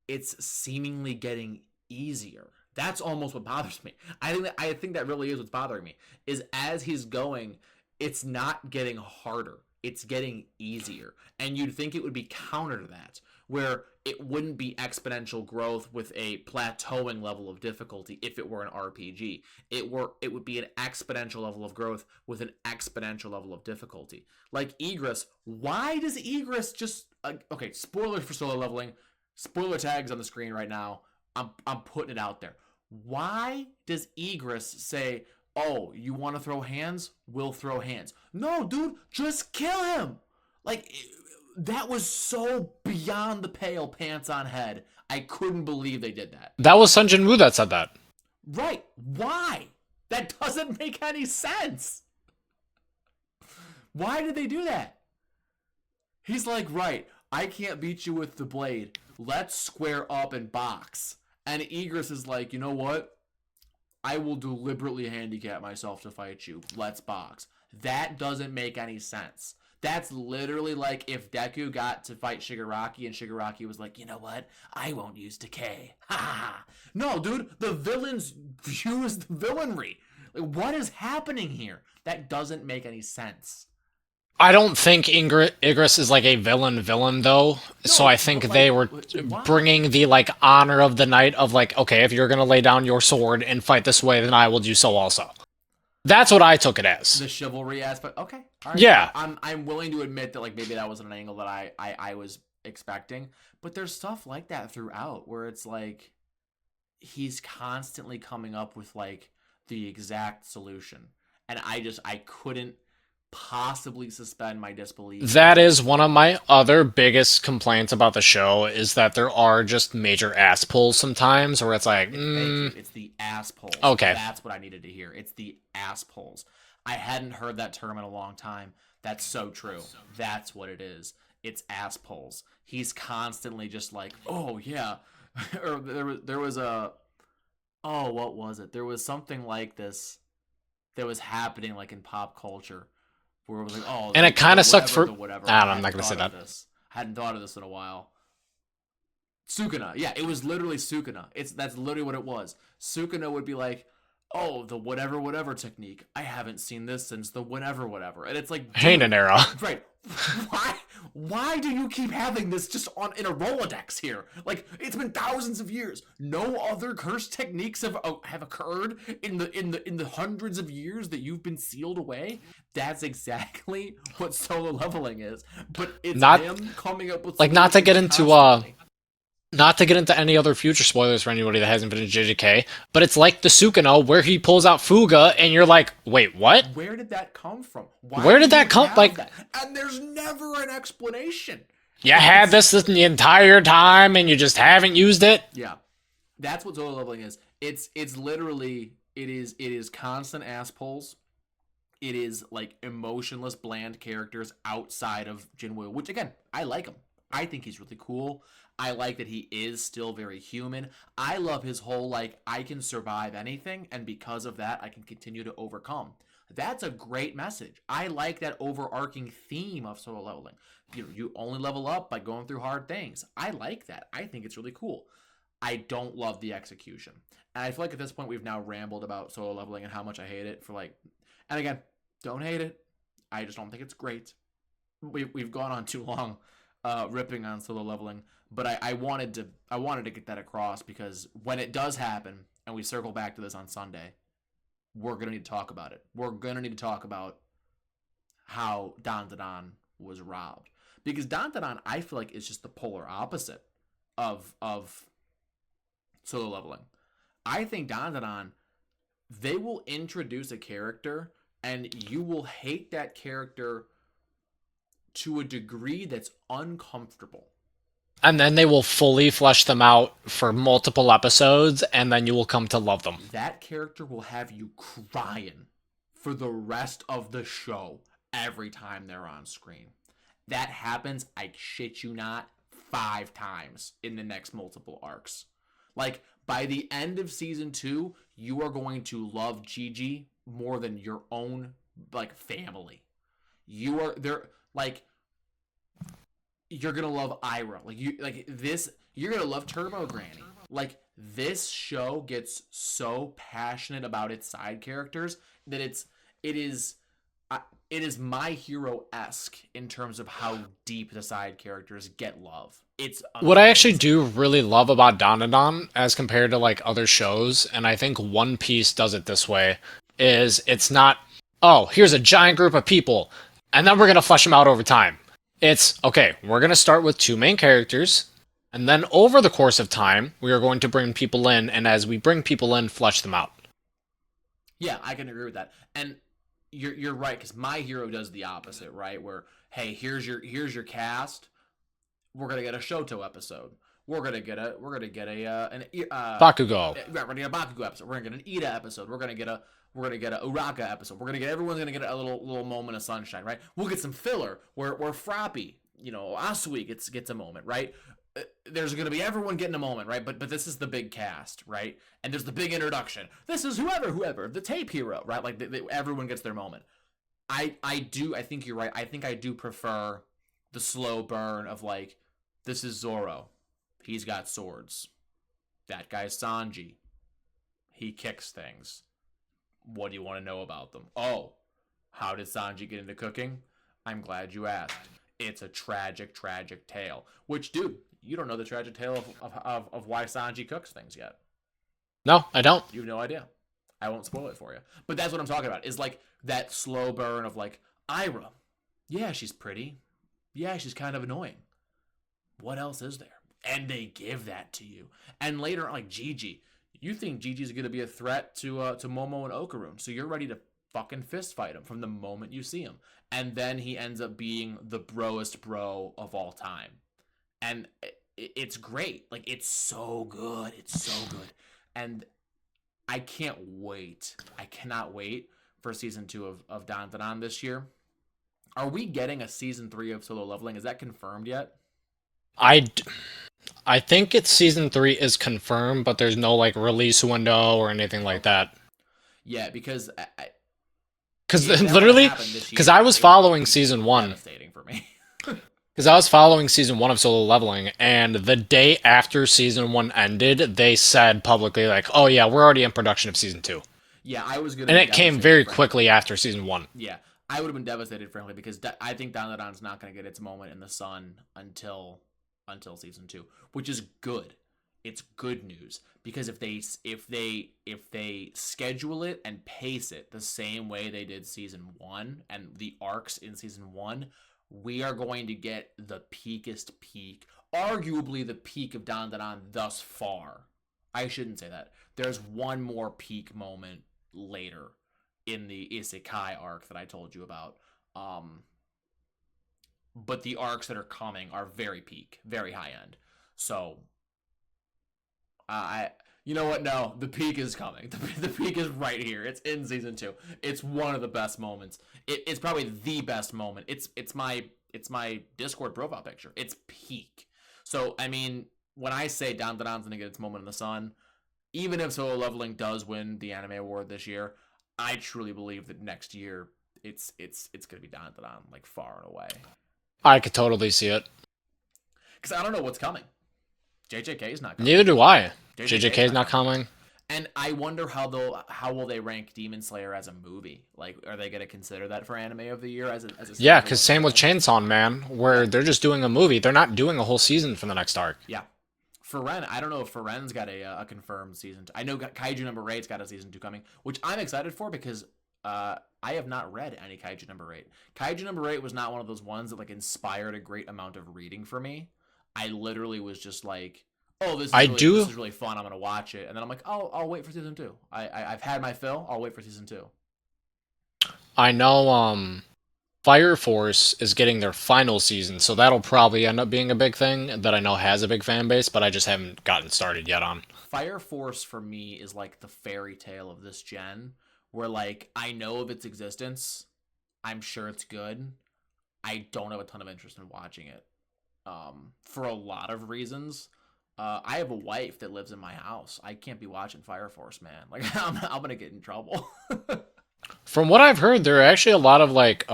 it's seemingly getting easier. That's almost what bothers me. I think that really is what's bothering me. Is as he's going, it's not getting harder. It's getting easier. And you'd think it would be counter to that, where it wouldn't be exponential growth with a plateauing level of difficulty if it were an RPG. It would be an exponential level of growth with an exponential level of difficulty. Like Egress, why does Egress just okay, spoilers for solo leveling. Spoiler tags on the screen right now. I'm putting it out there. Why does Egress say, oh, you want to throw hands? We'll throw hands. No, dude, just kill him. Like, that was so beyond the pale, pants on head. I couldn't believe they did that. That was Sun Jin Woo that said that. Right. Why? That doesn't make any sense. Why did they do that? He's like, right, I can't beat you with the blade. Let's square up and box. And Egress is like, you know what? I will deliberately handicap myself to fight you. Let's box. That doesn't make any sense. That's literally like if Deku got to fight Shigaraki and Shigaraki was like, you know what? I won't use decay. Ha ha ha. No, dude, the villains use the villainry. Like, what is happening here? That doesn't make any sense. I don't think Igris is like a villain though. No, so I think they were bringing the like honor of the night of like, okay, if you're gonna lay down your sword and fight this way, then I will do so also. That's what I took it as. The chivalry aspect. Okay. All right. Yeah. I'm willing to admit that like maybe that wasn't an angle that I was expecting. But there's stuff like that throughout where it's like he's constantly coming up with like the exact solution. And I couldn't possibly suspend my disbelief. That is one of my other biggest complaints about the show is that there are just major ass pulls sometimes where it's like, Thank you. It's the ass pulls. Okay. That's what I needed to hear. It's the ass pulls. I hadn't heard that term in a long time. That's so true. That's what it is. It's ass pulls. He's constantly just like, oh yeah. Or there was a, oh, what was it? There was something like this that was happening like in pop culture where it was like, oh, and it kind of sucked for. whatever. I don't know, I'm not gonna say that. I hadn't thought of this in a while. Sukuna. Yeah, it was literally Sukuna. That's literally what it was. Sukuna would be like, oh, the whatever technique. I haven't seen this since the whatever. And it's like, Hainen era. Right. Why do you keep having this just in a Rolodex here? Like, it's been thousands of years. No other curse techniques have occurred in the hundreds of years that you've been sealed away. That's exactly what solo leveling is. But it's not him coming up with like not to get into not to get into any other future spoilers for anybody that hasn't been in JJK, but it's like the Sukino where he pulls out Fuga and you're like, wait, what? Where did that come from? Where did that come? Like, and there's never an explanation. You had this the entire time and you just haven't used it. Yeah, that's what solo leveling is. It's literally it is constant ass pulls. It is like emotionless, bland characters outside of Jinwoo, which again I like him. I think he's really cool. I like that he is still very human. I love his whole, like, I can survive anything, and because of that, I can continue to overcome. That's a great message. I like that overarching theme of solo leveling. You only level up by going through hard things. I like that. I think it's really cool. I don't love the execution. And I feel like at this point, we've now rambled about solo leveling and how much I hate it for, like, and again, don't hate it. I just don't think it's great. We've gone on too long ripping on solo leveling. But I wanted to get that across because when it does happen, and we circle back to this on Sunday, we're going to need to talk about it. We're going to need to talk about how Dandadan was robbed. Because Dandadan, I feel like, is just the polar opposite of solo leveling. I think Dandadan, they will introduce a character, and you will hate that character to a degree that's uncomfortable. And then they will fully flesh them out for multiple episodes, and then you will come to love them. That character will have you crying for the rest of the show every time they're on screen. That happens, I shit you not, 5 times in the next multiple arcs. Like, by the end of season 2, you are going to love Gigi more than your own, like, family. You're gonna love Ira. You're gonna love Turbo Granny. Like, this show gets so passionate about its side characters that it is My Hero-esque in terms of how deep the side characters get love. It's amazing. What I actually do really love about Dandadan as compared to like other shows, and I think One Piece does it this way, is it's not, oh, here's a giant group of people, and then we're gonna flesh them out over time. It's, okay, we're going to start with 2 main characters, and then over the course of time, we are going to bring people in, and as we bring people in, flesh them out. Yeah, I can agree with that. And you're right, because My Hero does the opposite, right? Where, hey, here's your cast. We're going to get a Shoto episode. We're gonna get a Bakugo. We're gonna get a Bakugo episode. We're gonna get an Ida episode. We're gonna get a Uraka episode. Everyone's gonna get a little moment of sunshine, right? We'll get some filler where Frappy, Asui gets a moment, right? There's gonna be everyone getting a moment, right? But this is the big cast, right? And there's the big introduction. This is whoever, the tape hero, right? Like everyone gets their moment. I think you're right. I think I do prefer the slow burn of like, this is Zoro. He's got swords. That guy's Sanji. He kicks things. What do you want to know about them? Oh, how did Sanji get into cooking? I'm glad you asked. It's a tragic, tragic tale. Which, dude, you don't know the tragic tale of why Sanji cooks things yet. No, I don't. You have no idea. I won't spoil it for you. But that's what I'm talking about. Is like that slow burn of like Ira. Yeah, she's pretty. Yeah, she's kind of annoying. What else is there? And they give that to you. And later, like Gigi, you think Gigi's going to be a threat to Momo and Okaroon, so you're ready to fucking fist fight him from the moment you see him. And then he ends up being the broest bro of all time. And it's great. Like, it's so good. It's so good. And I can't wait. I cannot wait for season 2 of Dandadan this year. Are we getting a season 3 of Solo Leveling? Is that confirmed yet? I think it's season 3 is confirmed, but there's no like release window or anything like that. Yeah, because literally, because I was following season 1. Devastating for me. Because I was following season 1 of Solo Leveling, and the day after season 1 ended, they said publicly like, "Oh yeah, we're already in production of season 2." Yeah, I was gonna. And it came very quickly after season 1. Yeah, I would have been devastated, frankly, because I think Dandadan's not going to get its moment in the sun until season 2, which is good. It's good news because if they schedule it and pace it the same way they did season 1 and the arcs in season 1, we are going to get the peakest peak, arguably the peak of Dandadan thus far. I shouldn't say that. There's one more peak moment later in the Isekai arc that I told you about. But the arcs that are coming are very peak, very high end. So, you know what? No, the peak is coming. The peak is right here. It's in season 2. It's one of the best moments. It's probably the best moment. It's my Discord profile picture. It's peak. So, I mean, when I say Dandadan's gonna get its moment in the sun, even if Solo Leveling does win the anime award this year, I truly believe that next year it's gonna be Dandadan, like, far and away. I could totally see it. Because I don't know what's coming. JJK is not coming. Neither do I. JJK is not coming. And I wonder how will they rank Demon Slayer as a movie? Like, are they gonna consider that for anime of the year as a yeah? Because same with Chainsaw Man, where they're just doing a movie. They're not doing a whole season for the next arc. Yeah. Frieren, I don't know if Frieren's got a confirmed season 2. I know Kaiju number 8's got a season 2 coming, which I'm excited for because I have not read any Kaiju number 8. Kaiju number 8 was not one of those ones that like inspired a great amount of reading for me. I literally was just like, oh, this is really fun. I'm gonna watch it, and then I'm like, oh, I'll wait for season 2. I've had my fill. I'll wait for season 2. I know. Fire Force is getting their final season, so that'll probably end up being a big thing that I know has a big fan base, but I just haven't gotten started yet on. Fire Force for me is like the fairy tale of this gen, where like I know of its existence, I'm sure it's good. I don't have a ton of interest in watching it, for a lot of reasons. I have a wife that lives in my house. I can't be watching Fire Force, man. Like I'm gonna get in trouble. From what I've heard, there are actually a lot of like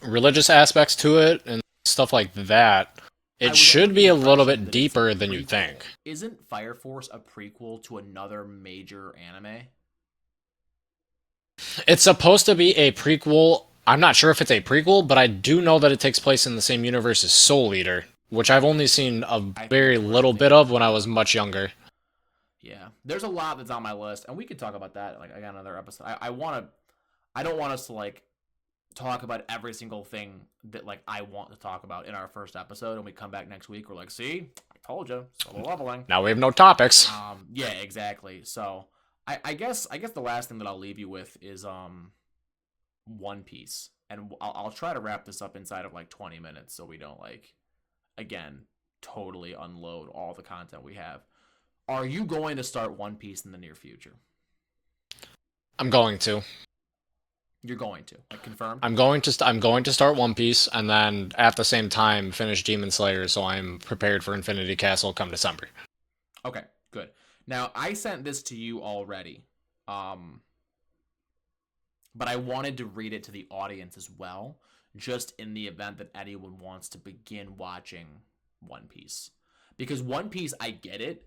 religious aspects to it and stuff like that. It should be a little bit deeper than you think. Isn't Fire Force a prequel to another major anime? It's supposed to be a prequel. I'm not sure if it's a prequel, but I do know that it takes place in the same universe as Soul Eater, which I've only seen a very little bit of when I was much younger. Yeah, there's a lot that's on my list, and we could talk about that. Like, I got another episode. I don't want us to like talk about every single thing that like I want to talk about in our first episode, and we come back next week. We're like, see, I told you, Solo Leveling. Now we have no topics. Yeah, exactly. So I guess the last thing that I'll leave you with is One Piece, and I'll try to wrap this up inside of like 20 minutes, so we don't like again totally unload all the content we have. Are you going to start One Piece in the near future? I'm going to. You're going to. Like, confirmed? I'm going to start One Piece and then at the same time finish Demon Slayer, so I'm prepared for Infinity Castle come December. Okay, good. Now, I sent this to you already. But I wanted to read it to the audience as well, just in the event that anyone wants to begin watching One Piece. Because One Piece, I get it.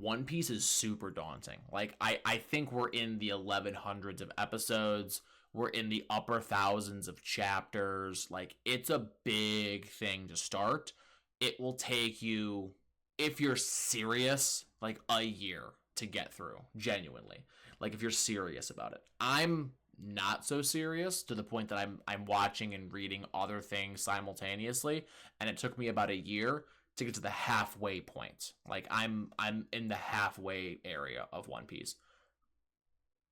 One Piece is super daunting. Like, I think we're in the 1100s of episodes. We're in the upper thousands of chapters. Like, it's a big thing to start. It will take you, if you're serious, like a year. to get through, genuinely. Like if you're serious about it. I'm not so serious to the point that I'm watching and reading other things simultaneously, and it took me about a year to get to the halfway point. Like I'm in the halfway area of One Piece.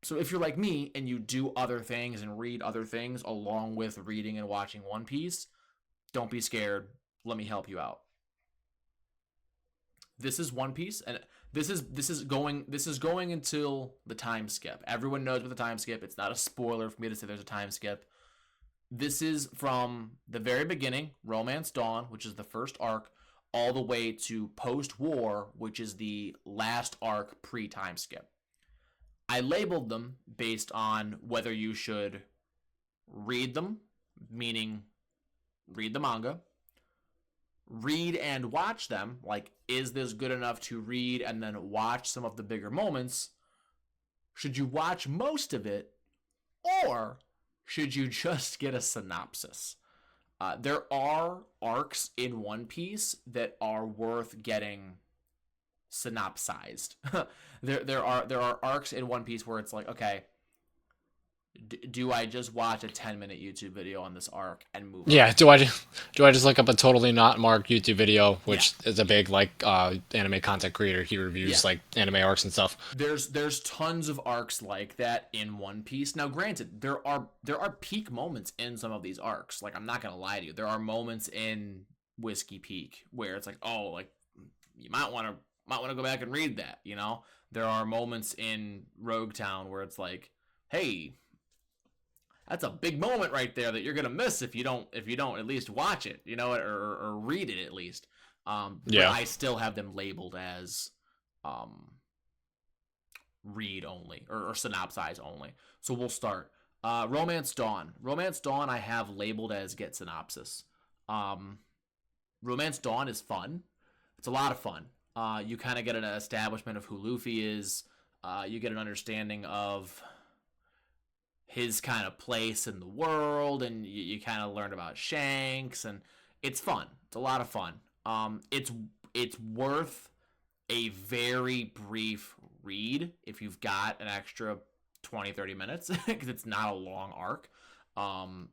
So if you're like me and you do other things and read other things along with reading and watching One Piece, don't be scared. Let me help you out. This is One Piece, and this is going until the time skip. Everyone knows about the time skip. It's not a spoiler for me to say there's a time skip. This is from the very beginning, Romance Dawn, which is the first arc, all the way to post-war, which is the last arc pre-time skip. I labeled them based on whether you should read them, meaning read the manga, read and watch them, like, is this good enough to read and then watch some of the bigger moments? Should you watch most of it, or should you just get a synopsis? There are arcs in One Piece that are worth getting synopsized. there are arcs in One Piece where it's like, okay, do I just watch a 10-minute YouTube video on this arc and move on? Yeah, do I just look up a totally not marked YouTube video, which is a big anime content creator. He reviews like anime arcs and stuff. There's tons of arcs like that in One Piece. Now, granted, there are peak moments in some of these arcs. Like, I'm not gonna lie to you, there are moments in Whiskey Peak where it's like, oh, like you might want to go back and read that. You know, there are moments in Rogue Town where it's like, hey, that's a big moment right there that you're gonna miss if you don't at least watch it, you know, or read it at least. But I still have them labeled as read only or synopsize only. So we'll start. Romance Dawn. Romance Dawn I have labeled as get synopsis. Romance Dawn is fun. It's a lot of fun. You kind of get an establishment of who Luffy is. You get an understanding of his kind of place in the world, and you kind of learn about Shanks, and it's fun. It's a lot of fun. It's worth a very brief read if you've got an extra 20-30 minutes, because it's not a long arc. And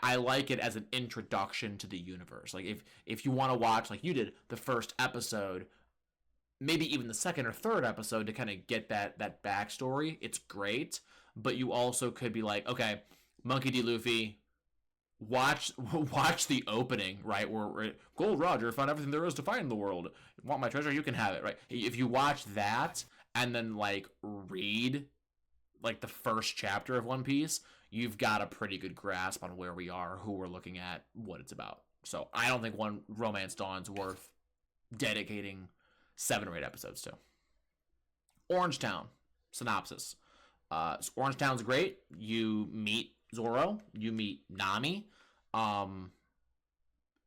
I like it as an introduction to the universe. Like if you want to watch, like you did, the first episode, maybe even the second or third episode to kind of get that backstory, it's great. But you also could be like, okay, Monkey D. Luffy, watch the opening, right? Where Gold Roger found everything there is to find in the world. Want my treasure? You can have it, right? If you watch that and then like read like the first chapter of One Piece, you've got a pretty good grasp on where we are, who we're looking at, what it's about. So I don't think one Romance Dawn's worth dedicating 7 or 8 episodes to. Orange Town, synopsis. Orange Town's great. You meet Zoro, you meet Nami,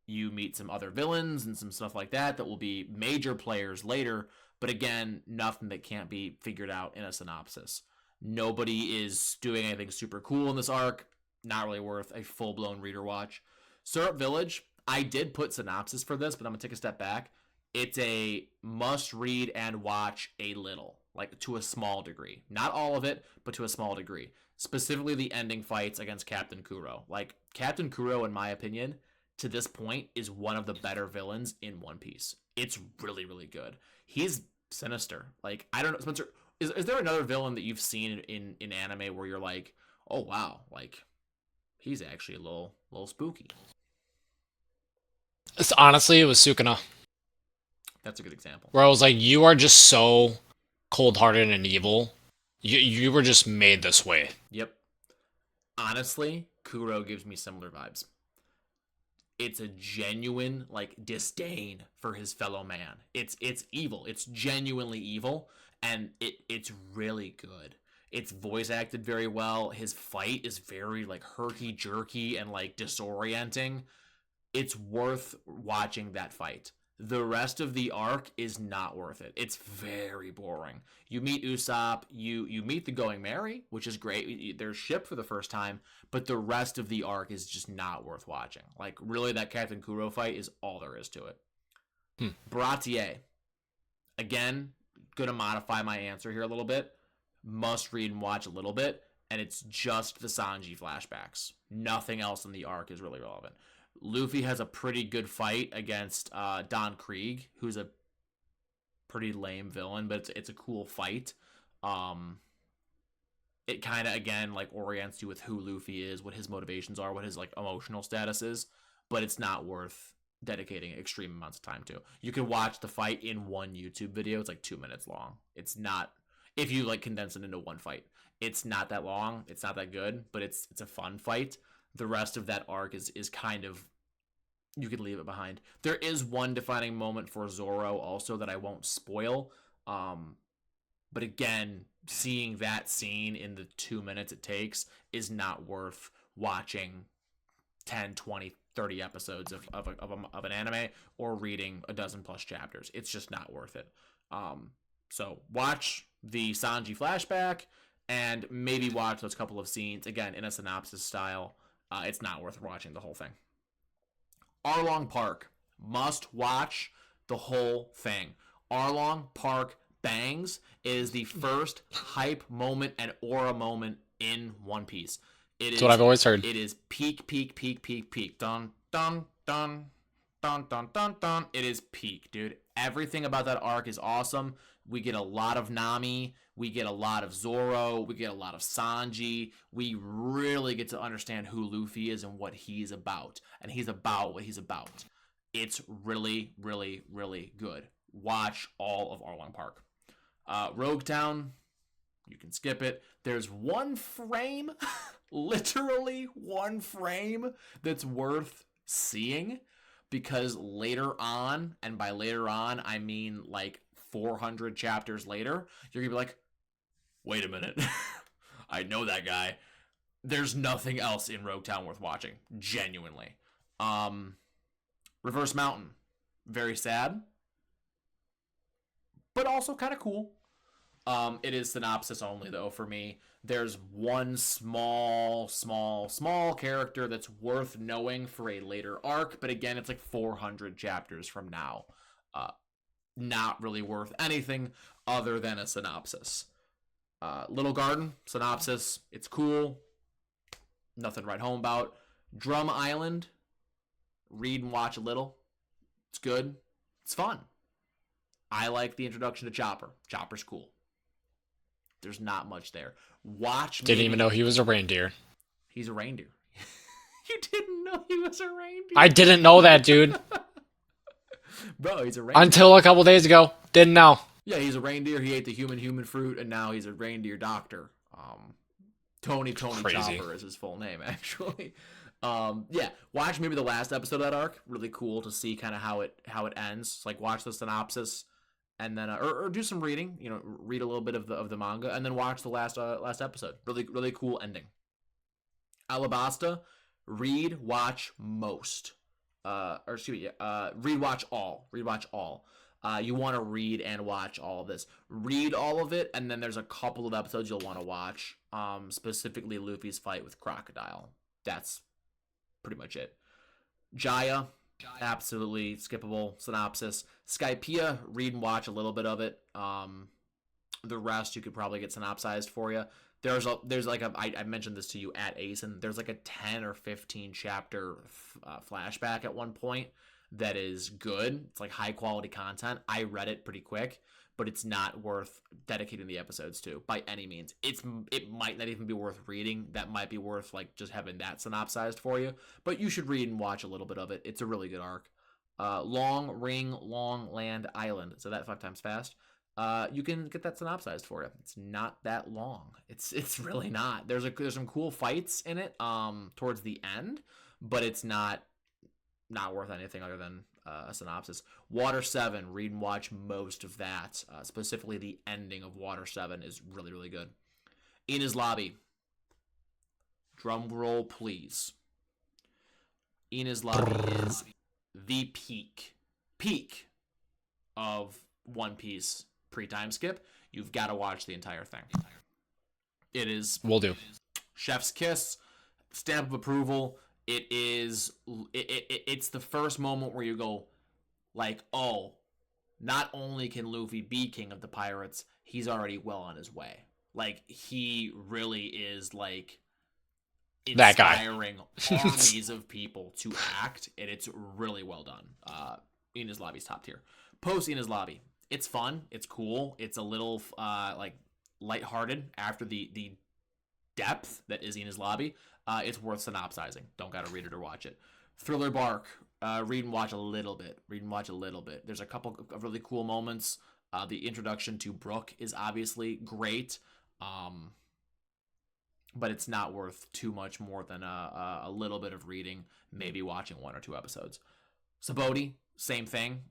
you meet some other villains and some stuff like that will be major players later, but again, nothing that can't be figured out in a synopsis. Nobody is doing anything super cool in this arc. Not really worth a full-blown reader watch. Syrup Village, I did put synopsis for this, but I'm going to take a step back. It's a must-read and watch a little, like to a small degree. Not all of it, but to a small degree. Specifically the ending fights against Captain Kuro. Like, Captain Kuro, in my opinion, to this point, is one of the better villains in One Piece. It's really, really good. He's sinister. Like, I don't know, Spencer, is there another villain that you've seen in anime where you're like, oh wow, like he's actually a little spooky? Honestly, it was Sukuna. That's a good example. Where I was like, you are just so cold-hearted and evil. You were just made this way. Yep. Honestly, Kuro gives me similar vibes. It's a genuine like disdain for his fellow man. It's evil. It's genuinely evil, and it's really good. It's voice acted very well. His fight is very like herky-jerky and like disorienting. It's worth watching that fight. The rest of the arc is not worth it. It's very boring. You meet Usopp, you meet the Going Merry, which is great. They're shipped for the first time, but the rest of the arc is just not worth watching. Like, really, that Captain Kuro fight is all there is to it. Baratier. Again, gonna modify my answer here a little bit. Must read and watch a little bit, and it's just the Sanji flashbacks. Nothing else in the arc is really relevant. Luffy has a pretty good fight against Don Krieg, who's a pretty lame villain, but it's a cool fight. It kind of, again, like, orients you with who Luffy is, what his motivations are, what his, like, emotional status is, but it's not worth dedicating extreme amounts of time to. You can watch the fight in one YouTube video. It's like 2 minutes long. It's not, if you, like, condense it into one fight, it's not that long. It's not that good, but it's a fun fight. The rest of that arc is kind of, you could leave it behind. There is one defining moment for Zoro also that I won't spoil. But again, seeing that scene in the 2 minutes it takes is not worth watching 10, 20, 30 episodes of an anime or reading a dozen plus chapters. It's just not worth it. So watch the Sanji flashback and maybe watch those couple of scenes, again, in a synopsis style. It's not worth watching the whole thing. Arlong Park. Must watch the whole thing. Arlong Park bangs. It is the first hype moment and aura moment in One Piece. That's what I've always heard. It is peak. Dun, dun, dun, dun, dun, dun, dun. It is peak, dude. Everything about that arc is awesome. We get a lot of Nami. We get a lot of Zoro. We get a lot of Sanji. We really get to understand who Luffy is and what he's about. And he's about what he's about. It's really, really, really good. Watch all of Arlong Park. Rogue Town, you can skip it. There's one frame, literally one frame, that's worth seeing, because later on, and by later on, I mean like 400 chapters later, you're going to be like, wait a minute, I know that guy. There's nothing else in Rogue Town worth watching, genuinely. Reverse Mountain, very sad, but also kind of cool. It is synopsis only, though, for me. There's one small character that's worth knowing for a later arc, but again, it's like 400 chapters from now. Not really worth anything other than a synopsis. Little Garden, synopsis, it's cool. Nothing to write home about. Drum Island, read and watch a little. It's good. It's fun. I like the introduction to Chopper. Chopper's cool. There's not much there. Didn't even know he was a reindeer. He's a reindeer. You didn't know he was a reindeer? I didn't know that, dude. Bro, he's a reindeer. Until a couple days ago. Didn't know. Yeah, he's a reindeer. He ate the human fruit, and now he's a reindeer doctor. Tony Crazy. Chopper is his full name, actually. Yeah, watch maybe the last episode of that arc. Really cool to see kind of how it ends. Like, watch the synopsis, and then or do some reading. You know, read a little bit of the manga, and then watch the last episode. Really cool ending. Alabasta, read, watch most. Read, watch all. You want to read and watch all of this. Read all of it, and then there's a couple of episodes you'll want to watch. Specifically Luffy's fight with Crocodile. That's pretty much it. Jaya, absolutely skippable synopsis. Skypiea, read and watch a little bit of it. The rest you could probably get synopsized for you. I mentioned this to you at ACEN. There's like a 10 or 15 chapter flashback at one point that is good. It's like high quality content. I read it pretty quick, but it's not worth dedicating the episodes to by any means. It might not even be worth reading. That might be worth like just having that synopsized for you, but you should read and watch a little bit of it. It's a really good arc. Long Ring, Long Land Island. So that 5 times fast. You can get that synopsized for you. It's not that long. It's really not. There's some cool fights in it towards the end, but it's not worth anything other than a synopsis. Water 7, read and watch most of that. Specifically, the ending of Water 7 is really, really good. Ina's Lobby. Drum roll, please. Ina's Lobby is the peak of One Piece pre-time skip. You've got to watch the entire thing. It is... Will do. Chef's kiss, stamp of approval. It's the first moment where you go like, oh, not only can Luffy be king of the pirates, he's already well on his way. Like, he really is, like, That guy. inspiring armies of people to act, and it's really well done. Enies Lobby's top tier. Post Enies Lobby. It's fun. It's cool. It's a little, like, lighthearted after the depth that is Enies Lobby. It's worth synopsizing. Don't gotta read it or watch it. Thriller Bark. Read and watch a little bit. There's a couple of really cool moments. The introduction to Brooke is obviously great, but it's not worth too much more than a little bit of reading, maybe watching 1 or 2 episodes. Saboti, same thing.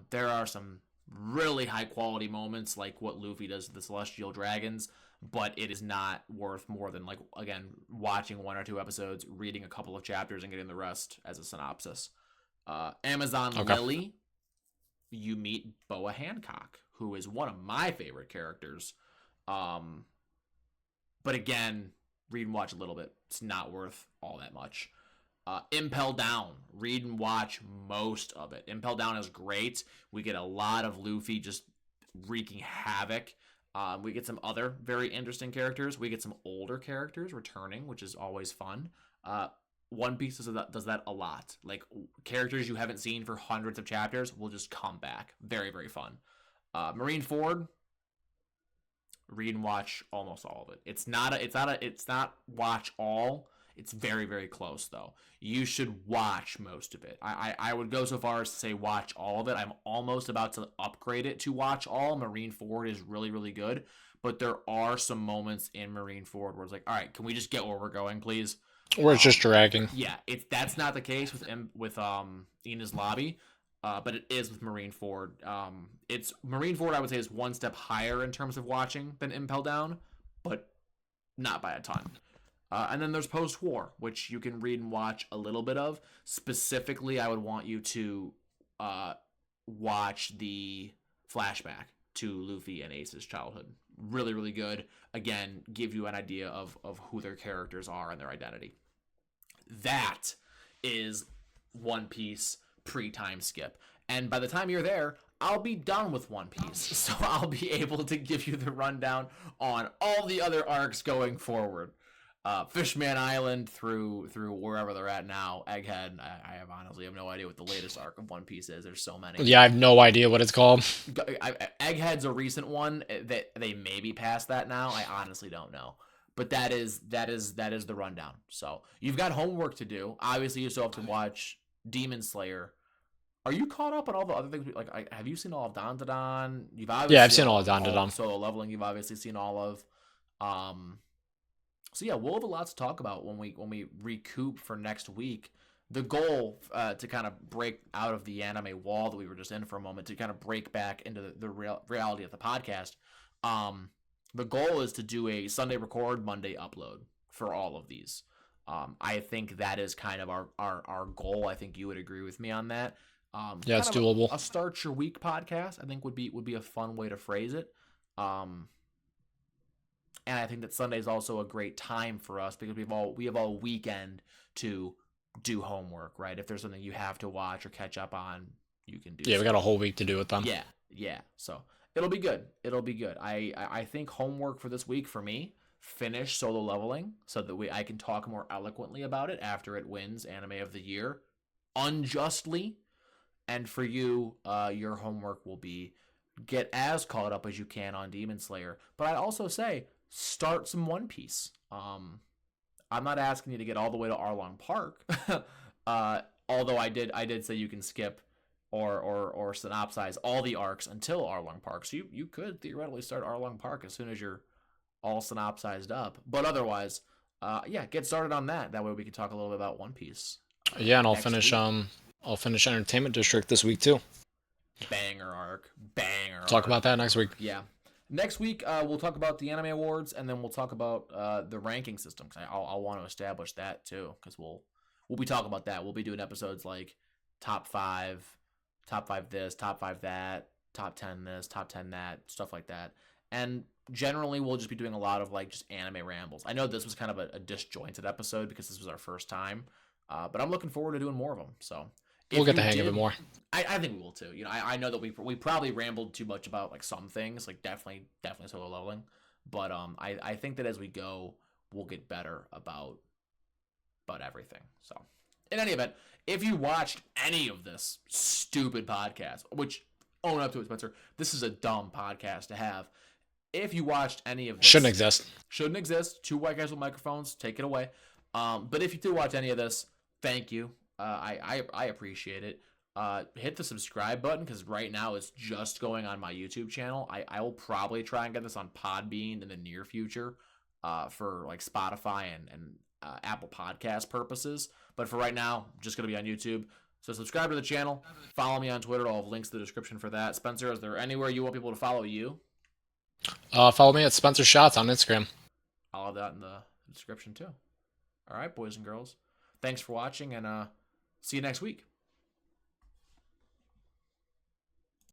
There are some really high quality moments like what Luffy does to the Celestial Dragons, but it is not worth more than, like, again, watching 1 or 2 episodes, reading a couple of chapters, and getting the rest as a synopsis. Amazon Lily, you meet Boa Hancock, who is one of my favorite characters. But again, read and watch a little bit. It's not worth all that much. Impel Down, read and watch most of it. Impel Down is great. We get a lot of Luffy just wreaking havoc. We get some other very interesting characters. We get some older characters returning, which is always fun. One Piece does that a lot. Like, characters you haven't seen for hundreds of chapters will just come back. Very, very fun. Marineford, read and watch almost all of it. It's not watch all. It's very, very close, though. You should watch most of it. I would go so far as to say watch all of it. I'm almost about to upgrade it to watch all. Marineford is really, really good. But there are some moments in Marineford where it's like, all right, can we just get where we're going, please? Or it's just dragging. Yeah, that's not the case with Enies Lobby, but it is with Marineford. It's Marineford, I would say, is one step higher in terms of watching than Impel Down, but not by a ton. And then there's Post-War, which you can read and watch a little bit of. Specifically, I would want you to watch the flashback to Luffy and Ace's childhood. Really, really good. Again, give you an idea of who their characters are and their identity. That is One Piece pre-time skip. And by the time you're there, I'll be done with One Piece. So I'll be able to give you the rundown on all the other arcs going forward. Fishman Island through wherever they're at now. Egghead. I honestly have no idea what the latest arc of One Piece is. There's so many. Yeah, I have no idea what it's called. Egghead's a recent one. That they may be past that now. I honestly don't know. But that is the rundown. So you've got homework to do. Obviously, you still have to watch Demon Slayer. Are you caught up on all the other things? Like, have you seen all of Dandadan? I've seen all of Dandadan. Solo Leveling, you've obviously seen all of. So yeah, we'll have a lot to talk about when we recoup for next week. The goal to kind of break out of the anime wall that we were just in for a moment, to kind of break back into the reality of the podcast. The goal is to do a Sunday record, Monday upload for all of these. I think that is kind of our goal. I think you would agree with me on that. Yeah, it's doable. A start your week podcast, I think, would be a fun way to phrase it. And I think that Sunday is also a great time for us because we have all weekend to do homework, right? If there's something you have to watch or catch up on, you can do. Yeah, we got a whole week to do it then. Yeah. So it'll be good. I think homework for this week for me, finish Solo Leveling so that I can talk more eloquently about it after it wins Anime of the Year unjustly. And for you, your homework will be get as caught up as you can on Demon Slayer. But I also say start some One Piece. I'm not asking you to get all the way to Arlong Park, although I did say you can skip or synopsize all the arcs until Arlong Park. So you could theoretically start Arlong Park as soon as you're all synopsized up. But otherwise, get started on that. That way we can talk a little bit about One Piece. Yeah, and I'll finish Entertainment District this week too. Banger arc. Talk about that next week. Yeah. Next week, we'll talk about the Anime Awards, and then we'll talk about the ranking system. Cause I'll want to establish that too, because we'll be talking about that. We'll be doing episodes like top 5 this, top 5 that, top 10 this, top 10 that, stuff like that. And generally, we'll just be doing a lot of like just anime rambles. I know this was kind of a disjointed episode because this was our first time, but I'm looking forward to doing more of them. So We'll If get you the hang of it did, more. I think we will too. I know that we probably rambled too much about like some things, like definitely solo leveling, but I think that as we go, we'll get better about everything. So, in any event, if you watched any of this stupid podcast, which own up to it, Spencer, this is a dumb podcast to have. If you watched any of this, shouldn't exist. Two white guys with microphones, take it away. But if you did watch any of this, thank you. I appreciate it. Hit the subscribe button because right now it's just going on my YouTube channel. I will probably try and get this on Podbean in the near future for like Spotify and Apple Podcast purposes. But for right now, just going to be on YouTube. So subscribe to the channel. Follow me on Twitter. I'll have links in the description for that. Spencer, is there anywhere you want people to follow you? Follow me at Spencer Shots on Instagram. I'll have that in the description too. All right, boys and girls. Thanks for watching, and see you next week.